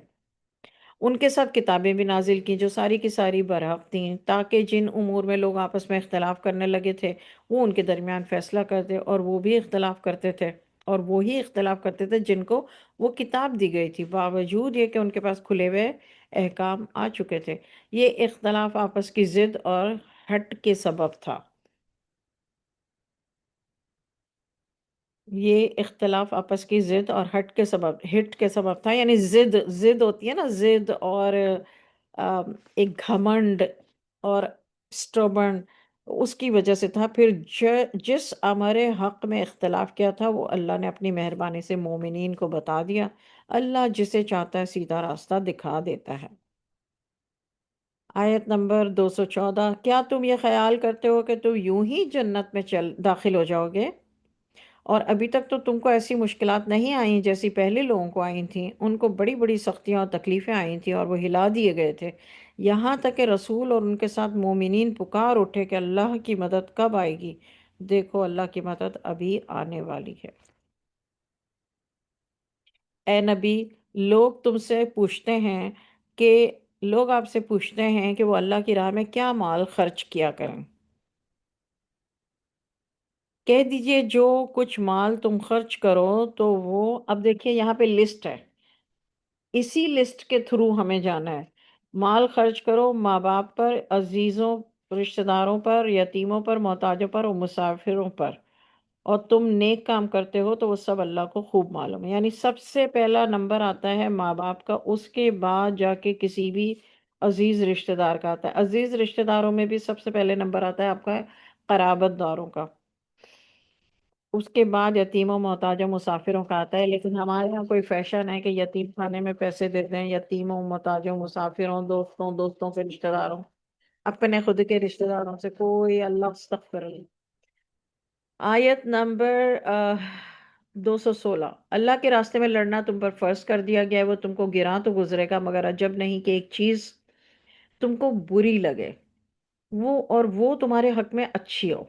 A: ان کے ساتھ کتابیں بھی نازل کی جو ساری کی ساری برحق تھیں، تاکہ جن امور میں لوگ آپس میں اختلاف کرنے لگے تھے وہ ان کے درمیان فیصلہ کرتے، اور وہ بھی اختلاف کرتے تھے، اور وہی اختلاف کرتے تھے جن کو وہ کتاب دی گئی تھی، باوجود یہ کہ ان کے پاس کھلے ہوئے احکام آ چکے تھے۔ یہ اختلاف آپس کی ضد اور ہٹ کے سبب تھا۔ یہ اختلاف آپس کی ضد اور ہٹ کے سبب تھا، یعنی ضد ہوتی ہے نا، ضد اور ایک گھمنڈ اور اسٹوبن، اس کی وجہ سے تھا۔ پھر جس ہمارے حق میں اختلاف کیا تھا وہ اللہ نے اپنی مہربانی سے مومنین کو بتا دیا۔ اللہ جسے چاہتا ہے سیدھا راستہ دکھا دیتا ہے۔ آیت نمبر 214، کیا تم یہ خیال کرتے ہو کہ تم یوں ہی جنت میں داخل ہو جاؤ گے؟ اور ابھی تک تو تم کو ایسی مشکلات نہیں آئیں جیسی پہلے لوگوں کو آئی تھیں۔ ان کو بڑی بڑی سختیاں اور تکلیفیں آئی تھیں اور وہ ہلا دیے گئے تھے، یہاں تک کہ رسول اور ان کے ساتھ مومنین پکار اٹھے کہ اللہ کی مدد کب آئے گی؟ دیکھو، اللہ کی مدد ابھی آنے والی ہے۔ اے نبی، لوگ تم سے پوچھتے ہیں کہ لوگ آپ سے پوچھتے ہیں کہ وہ اللہ کی راہ میں کیا مال خرچ کیا کریں۔ کہہ دیجئے جو کچھ مال تم خرچ کرو تو وہ، اب دیکھیے یہاں پہ لسٹ ہے، اسی لسٹ کے تھرو ہمیں جانا ہے۔ مال خرچ کرو ماں باپ پر، عزیزوں، رشتہ داروں پر، یتیموں پر، محتاجوں پر اور مسافروں پر، اور تم نیک کام کرتے ہو تو وہ سب اللہ کو خوب معلوم ہے۔ یعنی سب سے پہلا نمبر آتا ہے ماں باپ کا، اس کے بعد جا کے کسی بھی عزیز رشتہ دار کا آتا ہے۔ عزیز رشتہ داروں میں بھی سب سے پہلے نمبر آتا ہے آپ کا قرابت داروں کا، اس کے بعد یتیموں، محتاجوں، مسافروں کا آتا ہے۔ لیکن ہمارے یہاں کوئی فیشن ہے کہ یتیم خانے میں پیسے دے دیں، یتیموں، محتاجوں، مسافروں، دوستوں کے رشتہ داروں، اپنے خود کے رشتہ داروں سے کوئی، اللہ استغفر اللہ۔ آیت نمبر 216، اللہ کے راستے میں لڑنا تم پر فرض کر دیا گیا ہے، وہ تم کو گراں تو گزرے گا، مگر عجب نہیں کہ ایک چیز تم کو بری لگے وہ تمہارے حق میں اچھی ہو،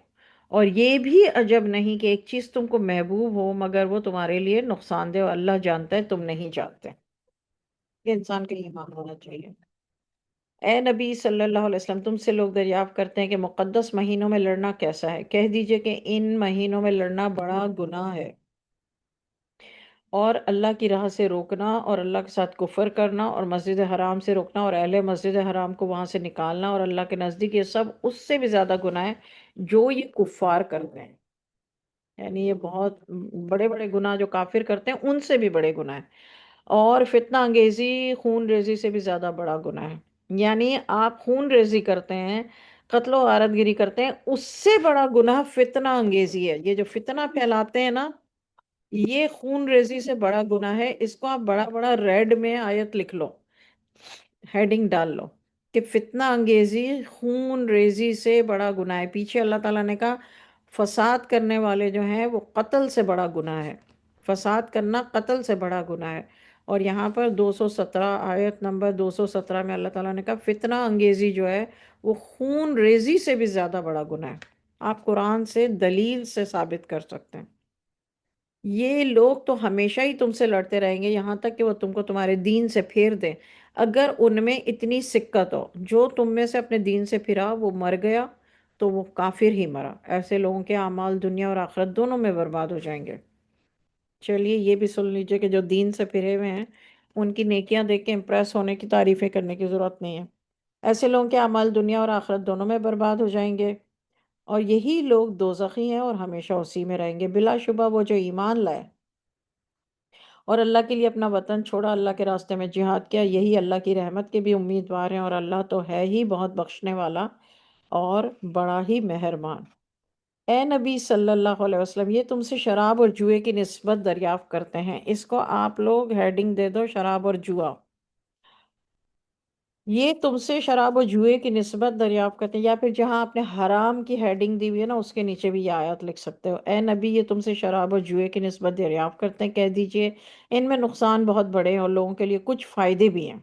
A: اور یہ بھی عجب نہیں کہ ایک چیز تم کو محبوب ہو مگر وہ تمہارے لیے نقصان دہ، اور اللہ جانتا ہے تم نہیں جانتے۔ یہ انسان کا ایمان ہونا چاہیے۔ اے نبی صلی اللہ علیہ وسلم، تم سے لوگ دریافت کرتے ہیں کہ مقدس مہینوں میں لڑنا کیسا ہے؟ کہہ دیجئے کہ ان مہینوں میں لڑنا بڑا گناہ ہے، اور اللہ کی راہ سے روکنا، اور اللہ کے ساتھ کفر کرنا، اور مسجد حرام سے روکنا، اور اہل مسجد حرام کو وہاں سے نکالنا، اور اللہ کے نزدیک یہ سب اس سے بھی زیادہ گناہ ہے جو یہ کفار کرتے ہیں۔ یعنی یہ بہت بڑے بڑے گناہ جو کافر کرتے ہیں ان سے بھی بڑے گناہ ہیں، اور فتنہ انگیزی خون ریزی سے بھی زیادہ بڑا گناہ ہے۔ یعنی آپ خون ریزی کرتے ہیں، قتل و غارت گیری کرتے ہیں، اس سے بڑا گناہ فتنہ انگیزی ہے۔ یہ جو فتنہ پھیلاتے ہیں نا، یہ خون ریزی سے بڑا گناہ ہے۔ اس کو آپ بڑا بڑا ریڈ میں آیت لکھ لو، ہیڈنگ ڈال لو کہ فتنہ انگیزی خون ریزی سے بڑا گناہ ہے۔ پیچھے اللہ تعالیٰ نے کہا فساد کرنے والے جو ہیں وہ قتل سے بڑا گناہ ہے، فساد کرنا قتل سے بڑا گناہ ہے۔ اور یہاں پر 217 آیت نمبر 217 میں اللہ تعالیٰ نے کہا فتنہ انگیزی جو ہے وہ خون ریزی سے بھی زیادہ بڑا گناہ ہے۔ آپ قرآن سے دلیل سے ثابت کر سکتے ہیں۔ یہ لوگ تو ہمیشہ ہی تم سے لڑتے رہیں گے یہاں تک کہ وہ تم کو تمہارے دین سے پھیر دیں، اگر ان میں اتنی سکت ہو۔ جو تم میں سے اپنے دین سے پھرا وہ مر گیا تو وہ کافر ہی مرا۔ ایسے لوگوں کے اعمال دنیا اور آخرت دونوں میں برباد ہو جائیں گے۔ چلیے یہ بھی سن لیجئے کہ جو دین سے پھرے ہوئے ہیں ان کی نیکیاں دیکھ کے امپریس ہونے کی، تعریفیں کرنے کی ضرورت نہیں ہے۔ ایسے لوگوں کے اعمال دنیا اور آخرت دونوں میں برباد ہو جائیں گے، اور یہی لوگ دوزخی ہیں اور ہمیشہ اسی میں رہیں گے۔ بلا شبہ وہ جو ایمان لائے اور اللہ کے لیے اپنا وطن چھوڑا، اللہ کے راستے میں جہاد کیا، یہی اللہ کی رحمت کے بھی امیدوار ہیں، اور اللہ تو ہے ہی بہت بخشنے والا اور بڑا ہی مہربان۔ اے نبی صلی اللہ علیہ وسلم، یہ تم سے شراب اور جوئے کی نسبت دریافت کرتے ہیں۔ اس کو آپ لوگ ہیڈنگ دے دو، شراب اور جوا۔ یہ تم سے شراب و جوئے کی نسبت دریافت کرتے ہیں، یا پھر جہاں آپ نے حرام کی ہیڈنگ دی ہوئی ہے نا، اس کے نیچے بھی یہ آیت لکھ سکتے ہو۔ اے نبی، یہ تم سے شراب و جوئے کی نسبت دریافت کرتے ہیں، کہہ دیجئے ان میں نقصان بہت بڑے ہیں اور لوگوں کے لیے کچھ فائدے بھی ہیں۔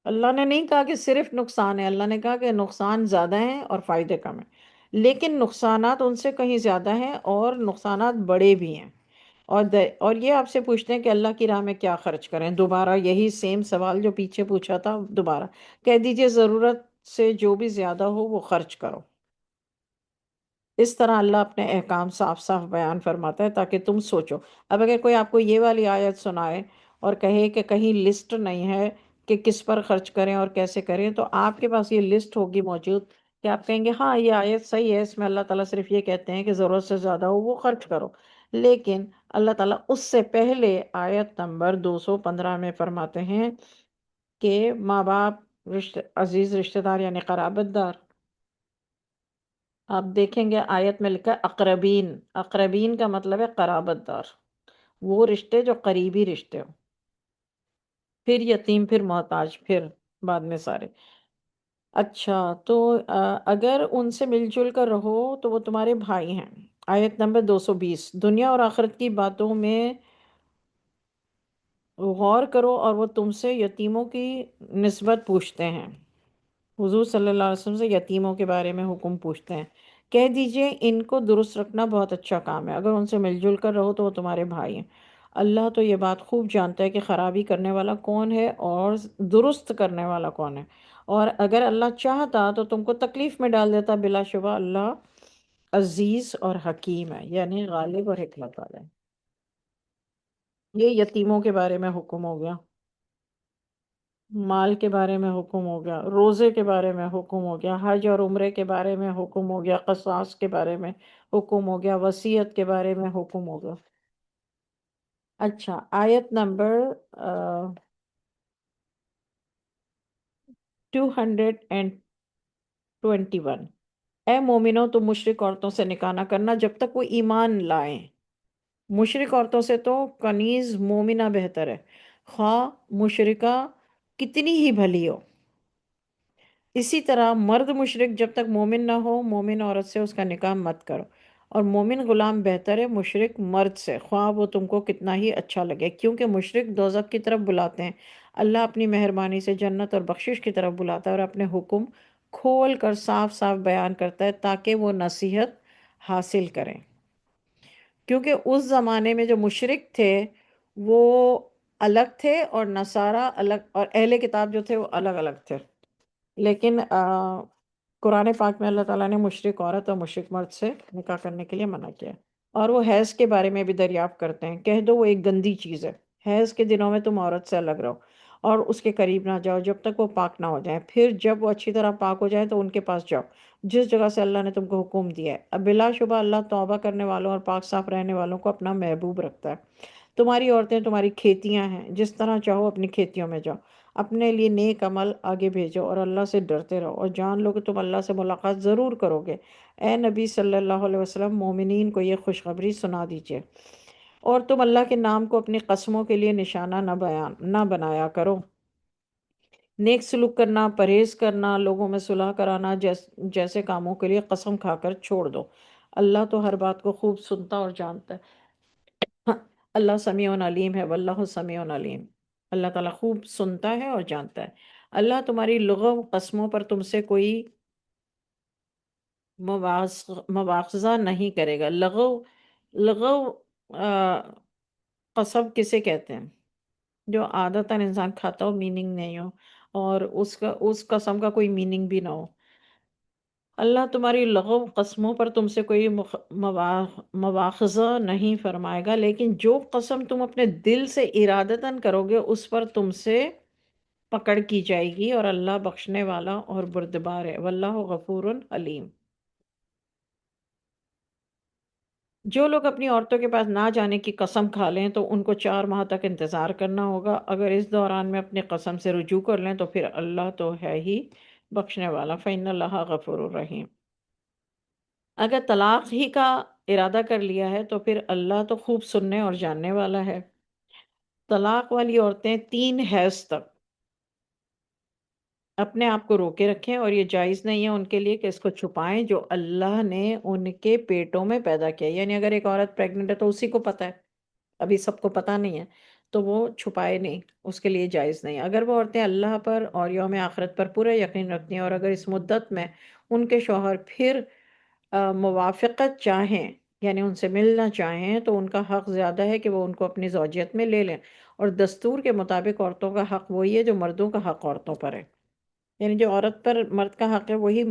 A: اللہ نے نہیں کہا کہ صرف نقصان ہے، اللہ نے کہا کہ نقصان زیادہ ہیں اور فائدے کم ہیں، لیکن نقصانات ان سے کہیں زیادہ ہیں اور نقصانات بڑے بھی ہیں۔ اور یہ آپ سے پوچھتے ہیں کہ اللہ کی راہ میں کیا خرچ کریں، دوبارہ یہی سیم سوال جو پیچھے پوچھا تھا دوبارہ کہہ دیجئے، ضرورت سے جو بھی زیادہ ہو وہ خرچ کرو۔ اس طرح اللہ اپنے احکام صاف صاف بیان فرماتا ہے تاکہ تم سوچو۔ اب اگر کوئی آپ کو یہ والی آیت سنائے اور کہے کہ کہیں لسٹ نہیں ہے کہ کس پر خرچ کریں اور کیسے کریں، تو آپ کے پاس یہ لسٹ ہوگی موجود کہ آپ کہیں گے ہاں یہ آیت صحیح ہے، اس میں اللہ تعالیٰ صرف یہ کہتے ہیں کہ ضرورت سے زیادہ ہو وہ خرچ کرو، لیکن اللہ تعالیٰ اس سے پہلے آیت نمبر 215 میں فرماتے ہیں کہ ماں باپ، عزیز رشتہ دار یعنی قرابت دار، آپ دیکھیں گے آیت میں لکھا ہے اقربین۔ اقربین کا مطلب ہے قرابت دار، وہ رشتے جو قریبی رشتے ہو، پھر یتیم، پھر محتاج، پھر بعد میں سارے۔ اچھا تو اگر ان سے مل جل کر رہو تو وہ تمہارے بھائی ہیں۔ آیت نمبر 220، دنیا اور آخرت کی باتوں میں غور کرو اور وہ تم سے یتیموں کی نسبت پوچھتے ہیں۔ حضور صلی اللہ علیہ وسلم سے یتیموں کے بارے میں حکم پوچھتے ہیں، کہہ دیجئے ان کو درست رکھنا بہت اچھا کام ہے، اگر ان سے مل جل کر رہو تو وہ تمہارے بھائی ہیں۔ اللہ تو یہ بات خوب جانتا ہے کہ خرابی کرنے والا کون ہے اور درست کرنے والا کون ہے، اور اگر اللہ چاہتا تو تم کو تکلیف میں ڈال دیتا، بلا شبہ اللہ عزیز اور حکیم ہے، یعنی غالب اور حکمت والا ہے۔ یہ یتیموں کے بارے میں حکم ہو گیا، مال کے بارے میں حکم ہو گیا، روزے کے بارے میں حکم ہو گیا، حج اور عمرے کے بارے میں حکم ہو گیا، قصاص کے بارے میں حکم ہو گیا، وصیت کے بارے میں حکم ہو گیا۔ اچھا، آیت نمبر 221، اے مومنو تم مشرک عورتوں سے نکاح نہ کرنا جب تک وہ ایمان لائیں۔ مشرک عورتوں سے تو کنیز مومنہ بہتر ہے، خواہ مشرکہ کتنی ہی بھلی ہو۔ اسی طرح مرد مشرک جب تک مومن نہ ہو، مومن عورت سے اس کا نکاح مت کرو، اور مومن غلام بہتر ہے مشرک مرد سے، خواہ وہ تم کو کتنا ہی اچھا لگے، کیونکہ مشرک دوزخ کی طرف بلاتے ہیں، اللہ اپنی مہربانی سے جنت اور بخشش کی طرف بلاتا ہے اور اپنے حکم کھول کر صاف صاف بیان کرتا ہے تاکہ وہ نصیحت حاصل کریں۔ کیونکہ اس زمانے میں جو مشرک تھے وہ الگ تھے اور نصارہ الگ، اور اہل کتاب جو تھے وہ الگ الگ تھے، لیکن قرآن پاک میں اللہ تعالیٰ نے مشرک عورت اور مشرک مرد سے نکاح کرنے کے لیے منع کیا ہے۔ اور وہ حیض کے بارے میں بھی دریافت کرتے ہیں، کہہ دو وہ ایک گندی چیز ہے، حیض کے دنوں میں تم عورت سے الگ رہو اور اس کے قریب نہ جاؤ جب تک وہ پاک نہ ہو جائیں، پھر جب وہ اچھی طرح پاک ہو جائیں تو ان کے پاس جاؤ جس جگہ سے اللہ نے تم کو حکم دیا ہے۔ اب بلا شبہ اللہ توبہ کرنے والوں اور پاک صاف رہنے والوں کو اپنا محبوب رکھتا ہے۔ تمہاری عورتیں تمہاری کھیتیاں ہیں، جس طرح چاہو اپنی کھیتیوں میں جاؤ، اپنے لیے نیک عمل آگے بھیجو اور اللہ سے ڈرتے رہو، اور جان لو کہ تم اللہ سے ملاقات ضرور کرو گے۔ اے نبی صلی اللہ علیہ وسلم، مومنین کو یہ خوشخبری سنا دیجئے، اور تم اللہ کے نام کو اپنی قسموں کے لیے نشانہ نہ بنایا کرو۔ نیک سلوک کرنا، پرہیز کرنا، لوگوں میں صلح کرانا جیسے کاموں کے لیے قسم کھا کر چھوڑ دو۔ اللہ تو ہر بات کو خوب سنتا اور جانتا ہے۔ ہاں، اللہ سمیع علیم ہے، واللہ سمیع علیم۔ اللہ تعالیٰ خوب سنتا ہے اور جانتا ہے۔ اللہ تمہاری لغو قسموں پر تم سے کوئی مواخذہ نہیں کرے گا۔ لغو آ، قسم کسے کہتے ہیں؟ جو عادتاً انسان کھاتا ہو، میننگ نہیں ہو، اور اس قسم کا کوئی میننگ بھی نہ ہو۔ اللہ تمہاری لغو قسموں پر تم سے کوئی مواخذہ نہیں فرمائے گا، لیکن جو قسم تم اپنے دل سے ارادتاً کرو گے اس پر تم سے پکڑ کی جائے گی، اور اللہ بخشنے والا اور بردبار ہے، واللہ غفور حلیم۔ جو لوگ اپنی عورتوں کے پاس نہ جانے کی قسم کھا لیں تو ان کو 4 ماہ تک انتظار کرنا ہوگا. اگر اس دوران میں اپنی قسم سے رجوع کر لیں تو پھر اللہ تو ہے ہی بخشنے والا. فإن اللہ غفور الرحیم. اگر طلاق ہی کا ارادہ کر لیا ہے تو پھر اللہ تو خوب سننے اور جاننے والا ہے. طلاق والی عورتیں 3 حیض تک اپنے آپ کو روکے رکھیں، اور یہ جائز نہیں ہے ان کے لیے کہ اس کو چھپائیں جو اللہ نے ان کے پیٹوں میں پیدا کیا. یعنی اگر ایک عورت پریگننٹ ہے تو اسی کو پتہ ہے، ابھی سب کو پتہ نہیں ہے، تو وہ چھپائے نہیں، اس کے لیے جائز نہیں. اگر وہ عورتیں اللہ پر اور یوم آخرت پر پورا یقین رکھتی ہیں اور اگر اس مدت میں ان کے شوہر پھر موافقت چاہیں، یعنی ان سے ملنا چاہیں، تو ان کا حق زیادہ ہے کہ وہ ان کو اپنی زوجیت میں لے لیں. اور دستور کے مطابق عورتوں کا حق وہی ہے جو مردوں کا حق عورتوں پر ہے. یعنی جو عورت پر مرد کا حق ہے وہی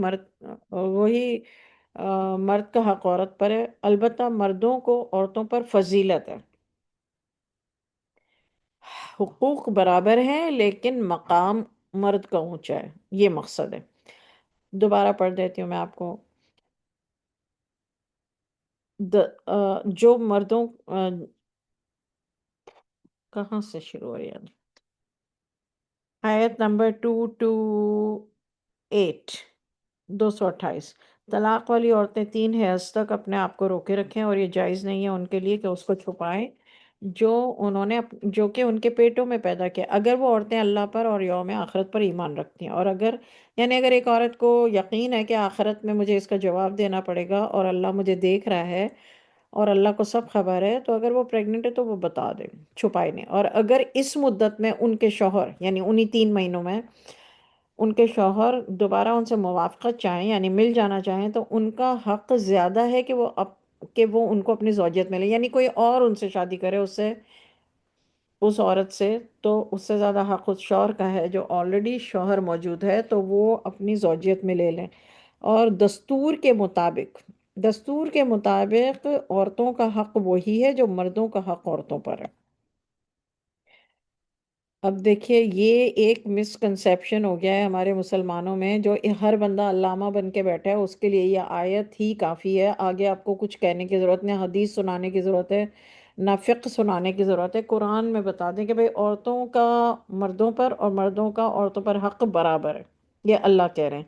A: مرد کا حق عورت پر ہے. البتہ مردوں کو عورتوں پر فضیلت ہے. حقوق برابر ہیں لیکن مقام مرد کا اونچا ہے، یہ مقصد ہے. دوبارہ پڑھ دیتی ہوں میں آپ کو. جو مردوں کہاں سے شروع ہو رہی ہے؟ آیت نمبر 228. 228. طلاق والی عورتیں 3 حیض تک اپنے آپ کو روکے رکھیں، اور یہ جائز نہیں ہے ان کے لیے کہ اس کو چھپائیں جو انہوں نے جو کہ ان کے پیٹوں میں پیدا کیا. اگر وہ عورتیں اللہ پر اور یوم آخرت پر ایمان رکھتی ہیں، اور اگر ایک عورت کو یقین ہے کہ آخرت میں مجھے اس کا جواب دینا پڑے گا اور اللہ مجھے دیکھ رہا ہے اور اللہ کو سب خبر ہے، تو اگر وہ پریگننٹ ہے تو وہ بتا دے، چھپائے نہیں. اور اگر اس مدت میں ان کے شوہر، یعنی انہی 3 مہینوں میں ان کے شوہر دوبارہ ان سے موافقت چاہیں، یعنی مل جانا چاہیں، تو ان کا حق زیادہ ہے کہ وہ ان کو اپنی زوجیت میں لیں. یعنی کوئی اور ان سے شادی کرے اس عورت سے، تو اس سے زیادہ حق اس شوہر کا ہے. جو آلریڈی شوہر موجود ہے تو وہ اپنی زوجیت میں لے لیں. اور دستور کے مطابق عورتوں کا حق وہی ہے جو مردوں کا حق عورتوں پر ہے. اب دیکھیے، یہ ایک مسکنسیپشن ہو گیا ہے ہمارے مسلمانوں میں، جو ہر بندہ علامہ بن کے بیٹھا ہے اس کے لیے یہ آیت ہی کافی ہے. آگے آپ کو کچھ کہنے کی ضرورت نہیں، حدیث سنانے کی ضرورت ہے، نہ فقہ سنانے کی ضرورت ہے. قرآن میں بتا دیں کہ بھئی عورتوں کا مردوں پر اور مردوں کا عورتوں پر حق برابر ہے. یہ اللہ کہہ رہے ہیں.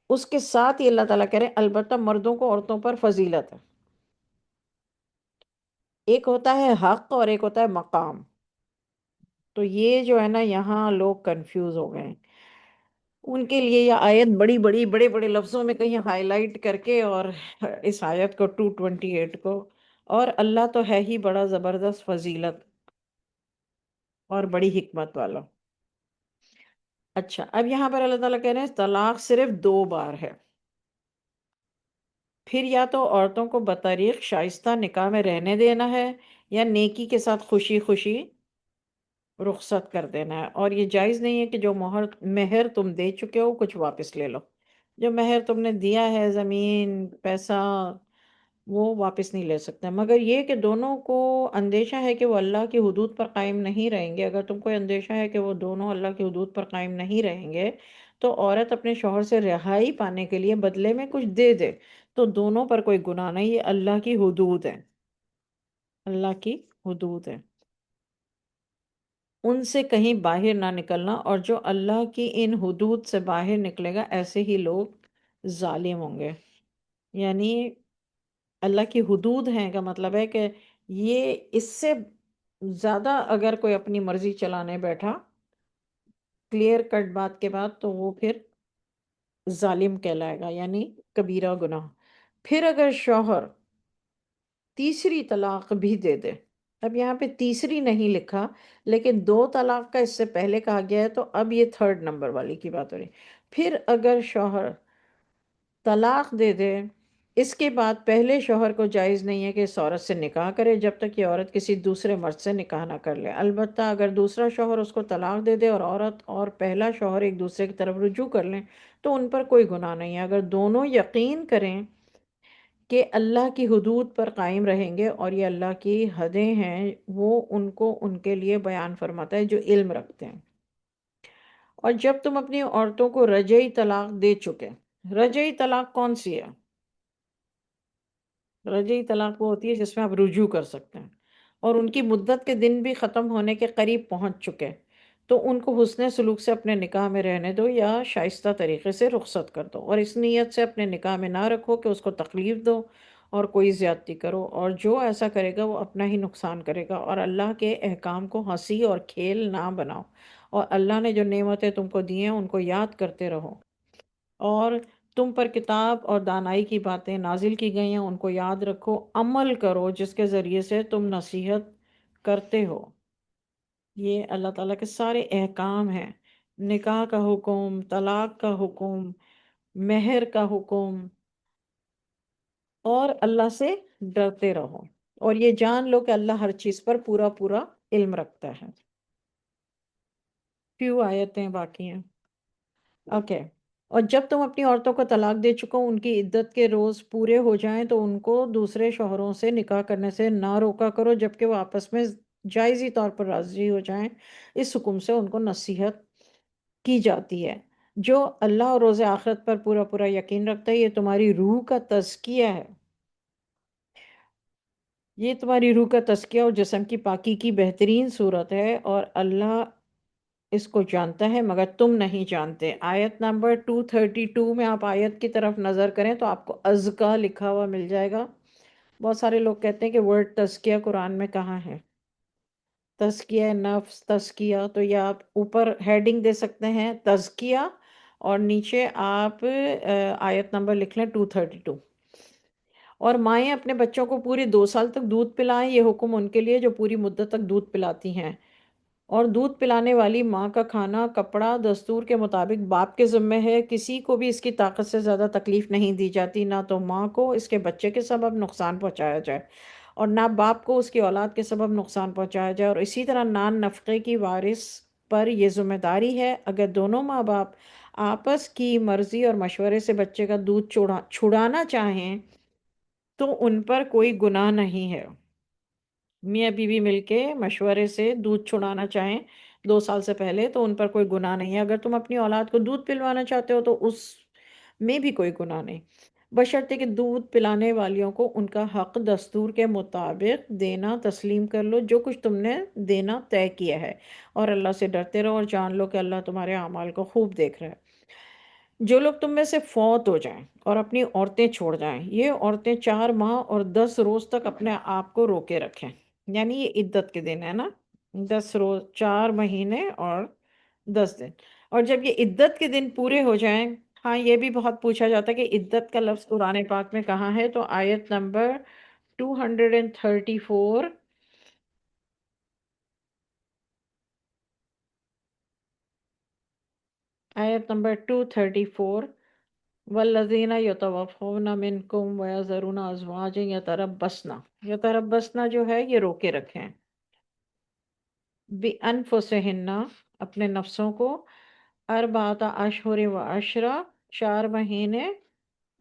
A: اس کے ساتھ ہی اللہ تعالیٰ کہہ رہے ہیں البتہ مردوں کو عورتوں پر فضیلت ہے. ایک ہوتا ہے حق اور ایک ہوتا ہے مقام. تو یہ جو ہے نا، یہاں لوگ کنفیوز ہو گئے ہیں. ان کے لیے یہ آیت بڑی بڑی بڑے بڑے لفظوں میں کہیں ہائی لائٹ کر کے، اور اس آیت کو 228 کو، اور اللہ تو ہے ہی بڑا زبردست فضیلت اور بڑی حکمت والا. اچھا، اب یہاں پر اللہ تعالیٰ کہہ رہے ہیں طلاق صرف 2 بار ہے. پھر یا تو عورتوں کو بطریق شائستہ نکاح میں رہنے دینا ہے، یا نیکی کے ساتھ خوشی خوشی رخصت کر دینا ہے. اور یہ جائز نہیں ہے کہ جو مہر تم دے چکے ہو کچھ واپس لے لو. جو مہر تم نے دیا ہے، زمین، پیسہ، وہ واپس نہیں لے سکتے. مگر یہ کہ دونوں کو اندیشہ ہے کہ وہ اللہ کی حدود پر قائم نہیں رہیں گے. اگر تم کو اندیشہ ہے کہ وہ دونوں اللہ کی حدود پر قائم نہیں رہیں گے، تو عورت اپنے شوہر سے رہائی پانے کے لیے بدلے میں کچھ دے دے، تو دونوں پر کوئی گناہ نہیں. یہ اللہ کی حدود ہے، اللہ کی حدود ہے. ان سے کہیں باہر نہ نکلنا، اور جو اللہ کی ان حدود سے باہر نکلے گا ایسے ہی لوگ ظالم ہوں گے. یعنی اللہ کی حدود ہیں کا مطلب ہے کہ یہ اس سے زیادہ اگر کوئی اپنی مرضی چلانے بیٹھا کلیئر کٹ بات کے بعد، تو وہ پھر ظالم کہلائے گا، یعنی کبیرہ گناہ. پھر اگر شوہر تیسری طلاق بھی دے دے، اب یہاں پہ تیسری نہیں لکھا لیکن 2 طلاق کا اس سے پہلے کہا گیا ہے، تو اب یہ 3rd نمبر والی کی بات ہو رہی. پھر اگر شوہر طلاق دے دے، اس کے بعد پہلے شوہر کو جائز نہیں ہے کہ اس عورت سے نکاح کرے جب تک یہ عورت کسی دوسرے مرد سے نکاح نہ کر لے. البتہ اگر دوسرا شوہر اس کو طلاق دے دے اور عورت اور پہلا شوہر ایک دوسرے کی طرف رجوع کر لیں، تو ان پر کوئی گناہ نہیں ہے اگر دونوں یقین کریں کہ اللہ کی حدود پر قائم رہیں گے. اور یہ اللہ کی حدیں ہیں، وہ ان کو ان کے لیے بیان فرماتا ہے جو علم رکھتے ہیں. اور جب تم اپنی عورتوں کو رجعی طلاق دے چکے، رجعی طلاق کون سی ہے؟ رجعی طلاق وہ ہوتی ہے جس میں آپ رجوع کر سکتے ہیں اور ان کی مدت کے دن بھی ختم ہونے کے قریب پہنچ چکے، تو ان کو حسن سلوک سے اپنے نکاح میں رہنے دو یا شائستہ طریقے سے رخصت کر دو، اور اس نیت سے اپنے نکاح میں نہ رکھو کہ اس کو تکلیف دو اور کوئی زیادتی کرو، اور جو ایسا کرے گا وہ اپنا ہی نقصان کرے گا، اور اللہ کے احکام کو ہنسی اور کھیل نہ بناؤ، اور اللہ نے جو نعمتیں تم کو دی ہیں ان کو یاد کرتے رہو، اور تم پر کتاب اور دانائی کی باتیں نازل کی گئی ہیں ان کو یاد رکھو، عمل کرو جس کے ذریعے سے تم نصیحت کرتے ہو۔ یہ اللہ تعالیٰ کے سارے احکام ہیں، نکاح کا حکم، طلاق کا حکم، مہر کا حکم، اور اللہ سے ڈرتے رہو، اور یہ جان لو کہ اللہ ہر چیز پر پورا پورا علم رکھتا ہے۔ فیو آیتیں باقی ہیں۔ اوکے، اور جب تم اپنی عورتوں کو طلاق دے چکو، ان کی عدت کے روز پورے ہو جائیں تو ان کو دوسرے شوہروں سے نکاح کرنے سے نہ روکا کرو جبکہ وہ آپس میں جائزی طور پر راضی ہو جائیں، اس حکم سے ان کو نصیحت کی جاتی ہے۔ جو اللہ اور روز آخرت پر پورا پورا یقین رکھتا ہے، یہ تمہاری روح کا تزکیہ ہے، یہ تمہاری روح کا تزکیہ اور جسم کی پاکی کی بہترین صورت ہے، اور اللہ اس کو جانتا ہے مگر تم نہیں جانتے۔ آیت نمبر 232 میں آپ آیت کی طرف نظر کریں تو آپ کو ازکا لکھا ہوا مل جائے گا۔ بہت سارے لوگ کہتے ہیں کہ ورڈ تزکیہ قرآن میں کہاں ہے، تزکیہ نفس، تزکیہ، تو یہ آپ اوپر ہیڈنگ دے سکتے ہیں تزکیہ، اور نیچے آپ آیت نمبر لکھ لیں 232۔ اور مائیں اپنے بچوں کو پوری 2 سال تک دودھ پلائیں، یہ حکم ان کے لیے جو پوری مدت تک دودھ پلاتی ہیں، اور دودھ پلانے والی ماں کا کھانا کپڑا دستور کے مطابق باپ کے ذمہ ہے، کسی کو بھی اس کی طاقت سے زیادہ تکلیف نہیں دی جاتی، نہ تو ماں کو اس کے بچے کے سبب نقصان پہنچایا جائے اور نہ باپ کو اس کی اولاد کے سبب نقصان پہنچایا جائے، اور اسی طرح نان نفقے کی وارث پر یہ ذمہ داری ہے اگر دونوں ماں باپ آپس کی مرضی اور مشورے سے بچے کا دودھ چھڑانا چاہیں تو ان پر کوئی گناہ نہیں ہے۔ میاں بیوی مل کے مشورے سے دودھ چھڑانا چاہیں 2 سال سے پہلے تو ان پر کوئی گناہ نہیں ہے، اگر تم اپنی اولاد کو دودھ پلوانا چاہتے ہو تو اس میں بھی کوئی گناہ نہیں، بشرطے کہ دودھ پلانے والیوں کو ان کا حق دستور کے مطابق دینا تسلیم کر لو، جو کچھ تم نے دینا طے کیا ہے، اور اللہ سے ڈرتے رہو اور جان لو کہ اللہ تمہارے اعمال کو خوب دیکھ رہا ہے۔ جو لوگ تم میں سے فوت ہو جائیں اور اپنی عورتیں چھوڑ جائیں، یہ عورتیں 4 ماہ اور 10 روز تک اپنے آپ کو روکے رکھیں، یعنی یہ عدت کے دن ہے نا، 10 روز، 4 مہینے اور 10 دن، اور جب یہ عدت کے دن پورے ہو جائیں، ہاں یہ بھی بہت پوچھا جاتا ہے کہ عدت کا لفظ قرآن پاک میں کہاں ہے، تو آیت نمبر 234، آیت نمبر 234، والذین یتوفون منکم ویذرون ازواجا یتربصن، یتربصن جو ہے یہ روکے رکھیں، بِأَنفُسِہِنَّ اپنے نفسوں کو، اربعۃ اشہر و عشرہ 4 مہینے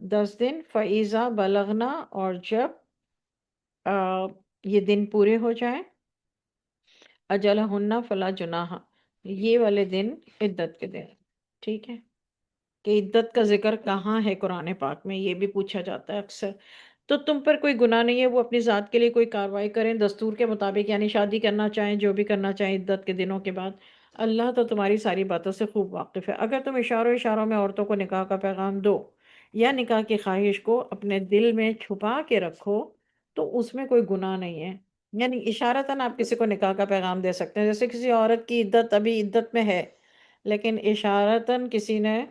A: 10 دن، فَإِذَا بَلَغْنَا اور جب یہ دن پورے ہو جائیں، اجلہن فلا جناح، یہ والے دن عدت کے دن، ٹھیک ہے، کہ عدت کا ذکر کہاں ہے قرآن پاک میں، یہ بھی پوچھا جاتا ہے اکثر۔ تو تم پر کوئی گناہ نہیں ہے وہ اپنی ذات کے لیے کوئی کارروائی کریں دستور کے مطابق، یعنی شادی کرنا چاہیں، جو بھی کرنا چاہیں عدت کے دنوں کے بعد، اللہ تو تمہاری ساری باتوں سے خوب واقف ہے۔ اگر تم اشاروں میں عورتوں کو نکاح کا پیغام دو یا نکاح کی خواہش کو اپنے دل میں چھپا کے رکھو تو اس میں کوئی گناہ نہیں ہے، یعنی اشارتاً آپ کسی کو نکاح کا پیغام دے سکتے ہیں، جیسے کسی عورت کی عدت ابھی عدت میں ہے لیکن اشارتاً کسی نے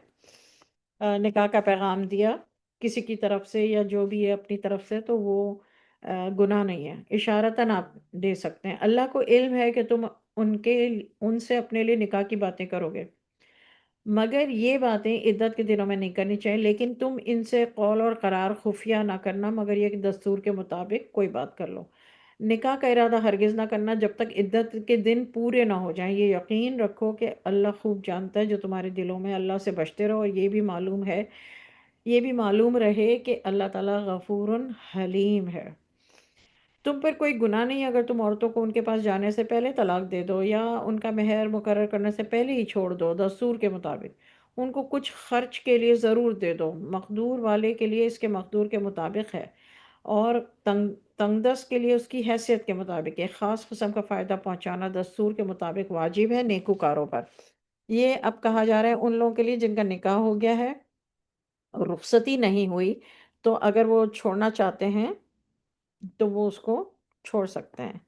A: نکاح کا پیغام دیا کسی کی طرف سے یا جو بھی ہے اپنی طرف سے، تو وہ گناہ نہیں ہے، اشارتاً آپ دے سکتے ہیں۔ اللہ کو علم ہے کہ تم ان سے اپنے لیے نکاح کی باتیں کرو گے، مگر یہ باتیں عدت کے دنوں میں نہیں کرنی چاہیے، لیکن تم ان سے قول اور قرار خفیہ نہ کرنا، مگر یہ کہ دستور کے مطابق کوئی بات کر لو۔ نکاح کا ارادہ ہرگز نہ کرنا جب تک عدت کے دن پورے نہ ہو جائیں، یہ یقین رکھو کہ اللہ خوب جانتا ہے جو تمہارے دلوں میں، اللہ سے بچتے رہو، اور یہ بھی معلوم رہے کہ اللہ تعالیٰ غفور حلیم ہے۔ تم پر کوئی گناہ نہیں اگر تم عورتوں کو ان کے پاس جانے سے پہلے طلاق دے دو یا ان کا مہر مقرر کرنے سے پہلے ہی چھوڑ دو، دستور کے مطابق ان کو کچھ خرچ کے لیے ضرور دے دو، مقدور والے کے لیے اس کے مقدور کے مطابق ہے، اور تنگ دست کے لیے اس کی حیثیت کے مطابق ایک خاص قسم کا فائدہ پہنچانا دستور کے مطابق واجب ہے نیکوکاروں پر۔ یہ اب کہا جا رہا ہے ان لوگوں کے لیے جن کا نکاح ہو گیا ہے اور رخصتی نہیں ہوئی، تو اگر وہ چھوڑنا چاہتے ہیں تو وہ اس کو چھوڑ سکتے ہیں۔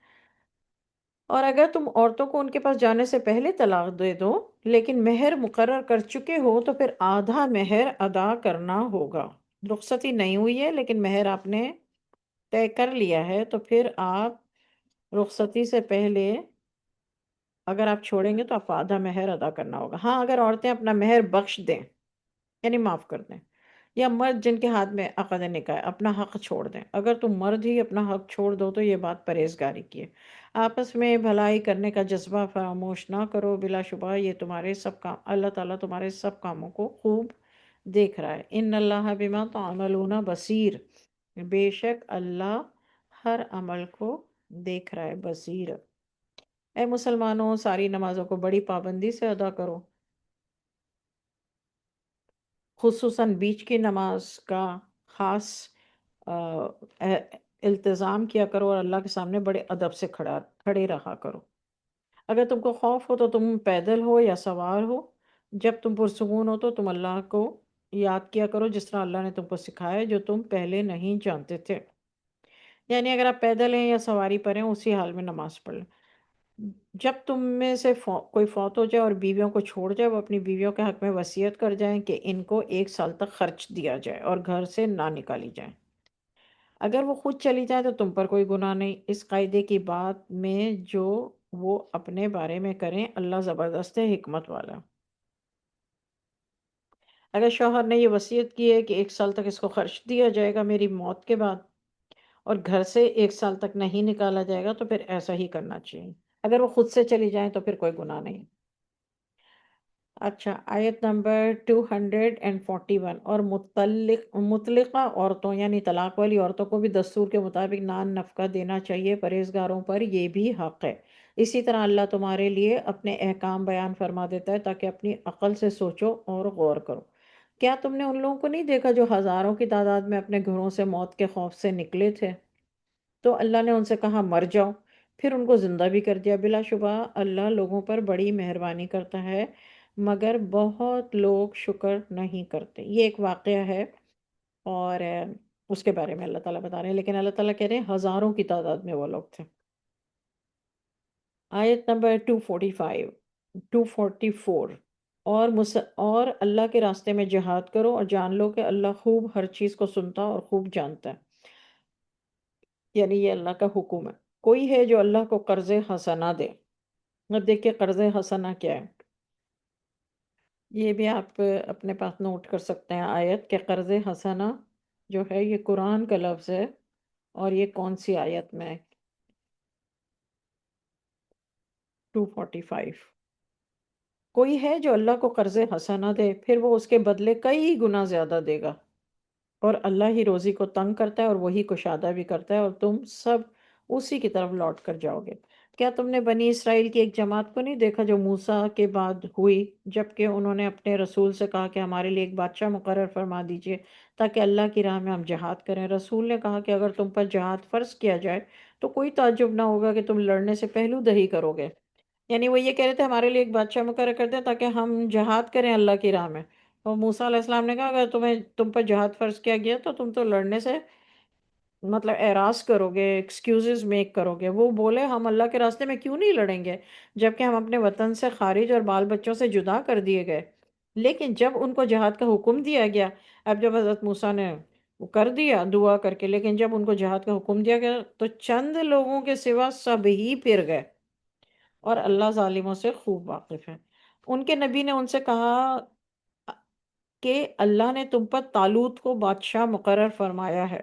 A: اور اگر تم عورتوں کو ان کے پاس جانے سے پہلے طلاق دے دو لیکن مہر مقرر کر چکے ہو تو پھر آدھا مہر ادا کرنا ہوگا۔ رخصتی نہیں ہوئی ہے لیکن مہر آپ نے طے کر لیا ہے، تو پھر آپ رخصتی سے پہلے اگر آپ چھوڑیں گے تو آپ کو آدھا مہر ادا کرنا ہوگا۔ ہاں، اگر عورتیں اپنا مہر بخش دیں یعنی معاف کر دیں، یا مرد جن کے ہاتھ میں عقد نکاح ہے اپنا حق چھوڑ دیں۔ اگر تم مرد ہی اپنا حق چھوڑ دو تو یہ بات پرہیزگاری کی ہے۔ آپس میں بھلائی کرنے کا جذبہ فراموش نہ کرو، بلا شبہ یہ تمہارے سب کام اللہ تعالیٰ تمہارے سب کاموں کو خوب دیکھ رہا ہے۔ ان اللہ بما تعملون بصیر، بے شک اللہ ہر عمل کو دیکھ رہا ہے، بصیر۔ اے مسلمانوں، ساری نمازوں کو بڑی پابندی سے ادا کرو، خصوصاً بیچ کی نماز کا خاص التزام کیا کرو اور اللہ کے سامنے بڑے ادب سے کھڑے رہا کرو۔ اگر تم کو خوف ہو تو تم پیدل ہو یا سوار ہو، جب تم پرسکون ہو تو تم اللہ کو یاد کیا کرو جس طرح اللہ نے تم کو سکھایا جو تم پہلے نہیں جانتے تھے۔ یعنی اگر آپ پیدل ہیں یا سواری پر ہیں اسی حال میں نماز پڑھ لیں۔ جب تم میں سے کوئی فوت ہو جائے اور بیویوں کو چھوڑ جائے، وہ اپنی بیویوں کے حق میں وصیت کر جائیں کہ ان کو 1 سال تک خرچ دیا جائے اور گھر سے نہ نکالی جائیں۔ اگر وہ خود چلی جائے تو تم پر کوئی گناہ نہیں۔ اس قاعدے کی بات میں جو وہ اپنے بارے میں کریں، اللہ زبردست ہے، حکمت والا۔ اگر شوہر نے یہ وصیت کی ہے کہ 1 سال تک اس کو خرچ دیا جائے گا میری موت کے بعد، اور گھر سے 1 سال تک نہیں نکالا جائے گا، تو پھر ایسا ہی کرنا چاہیے۔ اگر وہ خود سے چلی جائیں تو پھر کوئی گناہ نہیں۔ اچھا، آیت نمبر 241، اور مطلقہ عورتوں یعنی طلاق والی عورتوں کو بھی دستور کے مطابق نان نفقہ دینا چاہیے، پرہیزگاروں پر یہ بھی حق ہے۔ اسی طرح اللہ تمہارے لیے اپنے احکام بیان فرما دیتا ہے تاکہ اپنی عقل سے سوچو اور غور کرو۔ کیا تم نے ان لوگوں کو نہیں دیکھا جو ہزاروں کی تعداد میں اپنے گھروں سے موت کے خوف سے نکلے تھے؟ تو اللہ نے ان سے کہا مر جاؤ، پھر ان کو زندہ بھی کر دیا۔ بلا شبہ اللہ لوگوں پر بڑی مہربانی کرتا ہے، مگر بہت لوگ شکر نہیں کرتے۔ یہ ایک واقعہ ہے، اور اس کے بارے میں اللہ تعالیٰ بتا رہے ہیں، لیکن اللہ تعالیٰ کہہ رہے ہیں ہزاروں کی تعداد میں وہ لوگ تھے۔ آیت نمبر 245، 244، اور اللہ کے راستے میں جہاد کرو اور جان لو کہ اللہ خوب ہر چیز کو سنتا اور خوب جانتا ہے۔ یعنی یہ اللہ کا حکم ہے۔ کوئی ہے جو اللہ کو قرض حسنہ دے۔ اب دیکھیں قرض حسنہ کیا ہے، یہ بھی آپ اپنے پاس نوٹ کر سکتے ہیں۔ آیت کہ قرض حسنہ جو ہے یہ قرآن کا لفظ ہے، اور یہ کون سی آیت میں ہے؟ 245۔ کوئی ہے جو اللہ کو قرض حسنہ دے پھر وہ اس کے بدلے کئی گنا زیادہ دے گا، اور اللہ ہی روزی کو تنگ کرتا ہے اور وہی کشادہ بھی کرتا ہے، اور تم سب اسی کی طرف لوٹ کر جاؤ گے۔ کیا تم نے بنی اسرائیل کی ایک جماعت کو نہیں دیکھا جو موسیٰ کے بعد ہوئی، جبکہ انہوں نے اپنے رسول سے کہا کہ ہمارے لیے ایک بادشاہ مقرر فرما دیجئے تاکہ اللہ کی راہ میں ہم جہاد کریں۔ رسول نے کہا کہ اگر تم پر جہاد فرض کیا جائے تو کوئی تعجب نہ ہوگا کہ تم لڑنے سے پہلو دہی کرو گے۔ یعنی وہ یہ کہہ رہے تھے ہمارے لیے ایک بادشاہ مقرر کر دیں تاکہ ہم جہاد کریں اللہ کی راہ میں۔ اور موسیٰ علیہ السلام نے کہا اگر تم پر جہاد فرض کیا گیا تو تم تو لڑنے سے مطلب اعراض کرو گے، ایکسکیوزز میک کرو گے۔ وہ بولے ہم اللہ کے راستے میں کیوں نہیں لڑیں گے جبکہ ہم اپنے وطن سے خارج اور بال بچوں سے جدا کر دیے گئے۔ لیکن جب ان کو جہاد کا حکم دیا گیا، اب جب حضرت موسیٰ نے وہ کر دیا دعا کر کے، لیکن جب ان کو جہاد کا حکم دیا گیا تو چند لوگوں کے سوا سب ہی پھر گئے، اور اللہ ظالموں سے خوب واقف ہے۔ ان کے نبی نے ان سے کہا کہ اللہ نے تم پر طالوت کو بادشاہ مقرر فرمایا ہے۔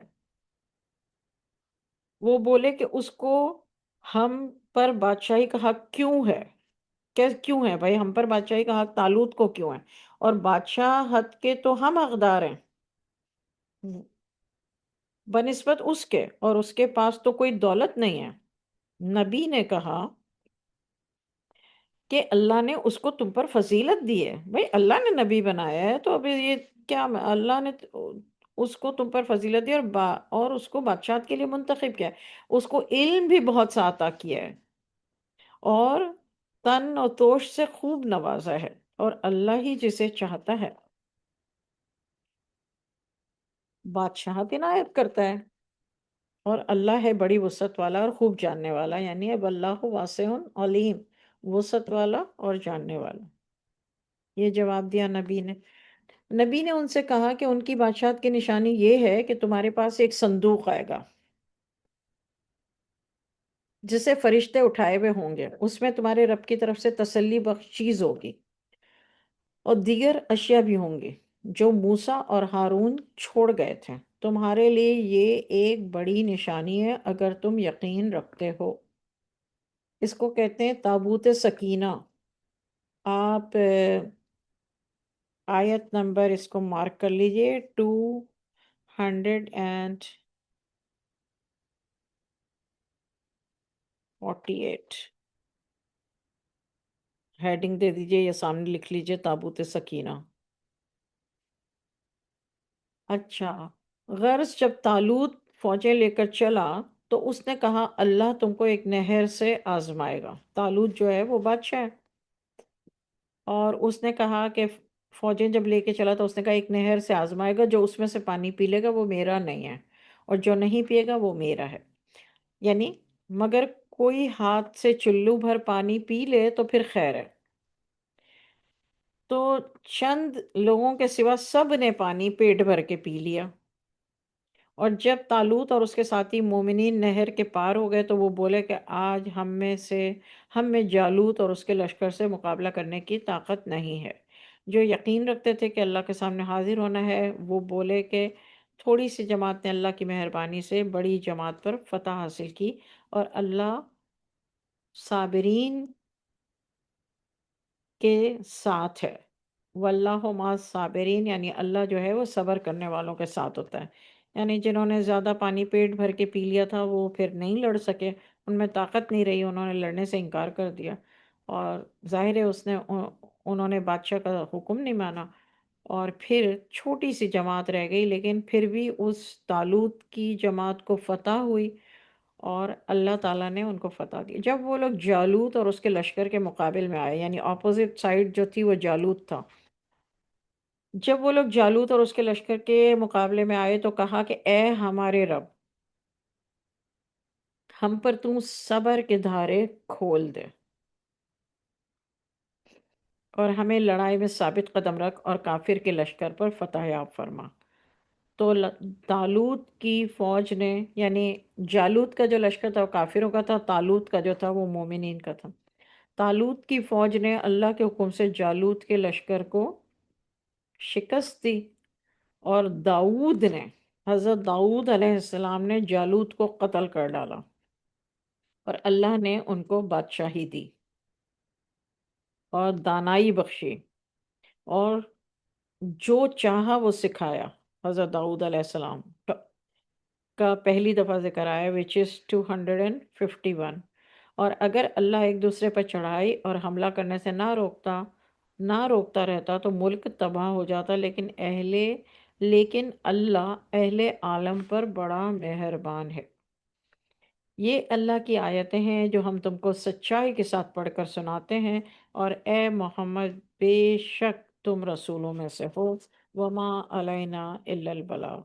A: وہ بولے کہ اس کو ہم پر بادشاہی کا حق کیوں ہے؟ کیوں ہے بھائی ہم پر بادشاہی کا حق طالوت کو کیوں ہے؟ اور بادشاہت کے تو ہم حقدار ہیں بنسبت اس کے، اور اس کے پاس تو کوئی دولت نہیں ہے۔ نبی نے کہا کہ اللہ نے اس کو تم پر فضیلت دی ہے۔ بھائی اللہ نے نبی بنایا ہے تو اب یہ کیا اللہ نے اس کو تم پر فضیلت دی اور اس کو بادشاہت کے لیے منتخب کیا ہے، اس کو علم بھی بہت سا عطا کیا ہے، اور تن اور توش سے خوب نوازا ہے، اور اللہ ہی جسے چاہتا ہے بادشاہت عنایت کرتا ہے، اور اللہ ہے بڑی وسعت والا اور خوب جاننے والا، یعنی اب اللہ واسع علیم، وسعت والا اور جاننے والا۔ یہ جواب دیا نبی نے۔ نبی نے ان سے کہا کہ ان کی بادشاہت کی نشانی یہ ہے کہ تمہارے پاس ایک صندوق آئے گا جسے فرشتے اٹھائے ہوئے ہوں گے، اس میں تمہارے رب کی طرف سے تسلی بخش چیز ہوگی، اور دیگر اشیاء بھی ہوں گی جو موسیٰ اور ہارون چھوڑ گئے تھے۔ تمہارے لیے یہ ایک بڑی نشانی ہے اگر تم یقین رکھتے ہو۔ اس کو کہتے ہیں تابوت سکینہ۔ آپ آیت نمبر اس کو مارک کر لیجئے، 248، ہیڈنگ دے دیجئے یا سامنے لکھ لیجئے تابوت سکینہ۔ اچھا، غرض جب طالوت فوجیں لے کر چلا تو اس نے کہا اللہ تم کو ایک نہر سے آزمائے گا۔ طالوت جو ہے وہ بادشاہ ہے، اور اس نے کہا کہ فوجیں جب لے کے چلا تو اس نے کہا ایک نہر سے آزمائے گا، جو اس میں سے پانی پی لے گا وہ میرا نہیں ہے، اور جو نہیں پیے گا وہ میرا ہے۔ یعنی مگر کوئی ہاتھ سے چلو بھر پانی پی لے تو پھر خیر ہے۔ تو چند لوگوں کے سوا سب نے پانی پیٹ بھر کے پی لیا، اور جب طالوت اور اس کے ساتھی مومنین نہر کے پار ہو گئے تو وہ بولے کہ آج ہم میں جالوت اور اس کے لشکر سے مقابلہ کرنے کی طاقت نہیں ہے۔ جو یقین رکھتے تھے کہ اللہ کے سامنے حاضر ہونا ہے، وہ بولے کہ تھوڑی سی جماعت نے اللہ کی مہربانی سے بڑی جماعت پر فتح حاصل کی، اور اللہ صابرین کے ساتھ ہے۔ واللہ مع الصابرین، یعنی اللہ جو ہے وہ صبر کرنے والوں کے ساتھ ہوتا ہے۔ یعنی جنہوں نے زیادہ پانی پیٹ بھر کے پی لیا تھا وہ پھر نہیں لڑ سکے، ان میں طاقت نہیں رہی، انہوں نے لڑنے سے انکار کر دیا، اور ظاہر ہے انہوں نے بادشاہ کا حکم نہیں مانا، اور پھر چھوٹی سی جماعت رہ گئی، لیکن پھر بھی اس طالوت کی جماعت کو فتح ہوئی، اور اللہ تعالیٰ نے ان کو فتح دی۔ جب وہ لوگ جالوت اور اس کے لشکر کے مقابل میں آئے، یعنی اپوزٹ سائڈ جو تھی وہ جالوت تھا، جب وہ لوگ جالوت اور اس کے لشکر کے مقابلے میں آئے تو کہا کہ اے ہمارے رب، ہم پر تو صبر کے دھارے کھول دے، اور ہمیں لڑائی میں ثابت قدم رکھ، اور کافر کے لشکر پر فتح یاب فرما۔ تو طالوت کی فوج نے، یعنی جالوت کا جو لشکر تھا وہ کافروں کا تھا، طالوت کا جو تھا وہ مومنین کا تھا۔ طالوت کی فوج نے اللہ کے حکم سے جالوت کے لشکر کو شکست دی، اور حضرت داؤد علیہ السلام نے جالوت کو قتل کر ڈالا، اور اللہ نے ان کو بادشاہی دی اور دانائی بخشی، اور جو چاہا وہ سکھایا۔ حضرت داؤد علیہ السلام کا پہلی دفعہ ذکر آیا which is 251۔ اور اگر اللہ ایک دوسرے پر چڑھائی اور حملہ کرنے سے نہ روکتا رہتا تو ملک تباہ ہو جاتا، لیکن اللہ اہل عالم پر بڑا مہربان ہے۔ یہ اللہ کی آیتیں ہیں جو ہم تم کو سچائی کے ساتھ پڑھ کر سناتے ہیں، اور اے محمد بے شک تم رسولوں میں سے ہو، وما علینا الا البلاغ۔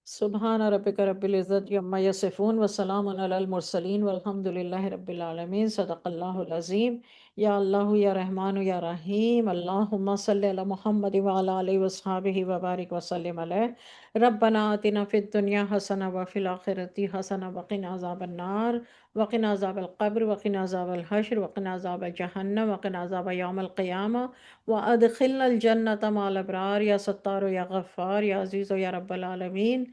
A: سبحان ربک رب العزت عما یصفون وسلام علی المرسلین والحمد للہ رب العالمین۔ صدق اللہ العظیم۔ یا اللہ یا رحمان یا رحیم، اللہم صلی علی محمد وعلی آلہ وصحابہ وبارک وسلم علیہ۔ ربنا آتنا فی الدنیا حسنہ وفی الآخرۃ حسنہ وقنا عذاب النار، وقنا عذاب القبر، وقنا عذاب الحشر، وقنا عذاب جہنم، وقنا عذاب یوم القیامہ، وادخلنا الجنة مع الابرار، یا ستار یا غفار یا عزیز یا رب العالمین۔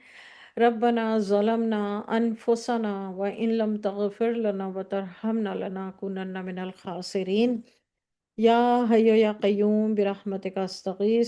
A: ربنا ظلمنا انفسنا وان لم تغفر لنا وترحمنا لنکونن من الخاسرین۔ یا حی یا قیوم برحمتک استغیث۔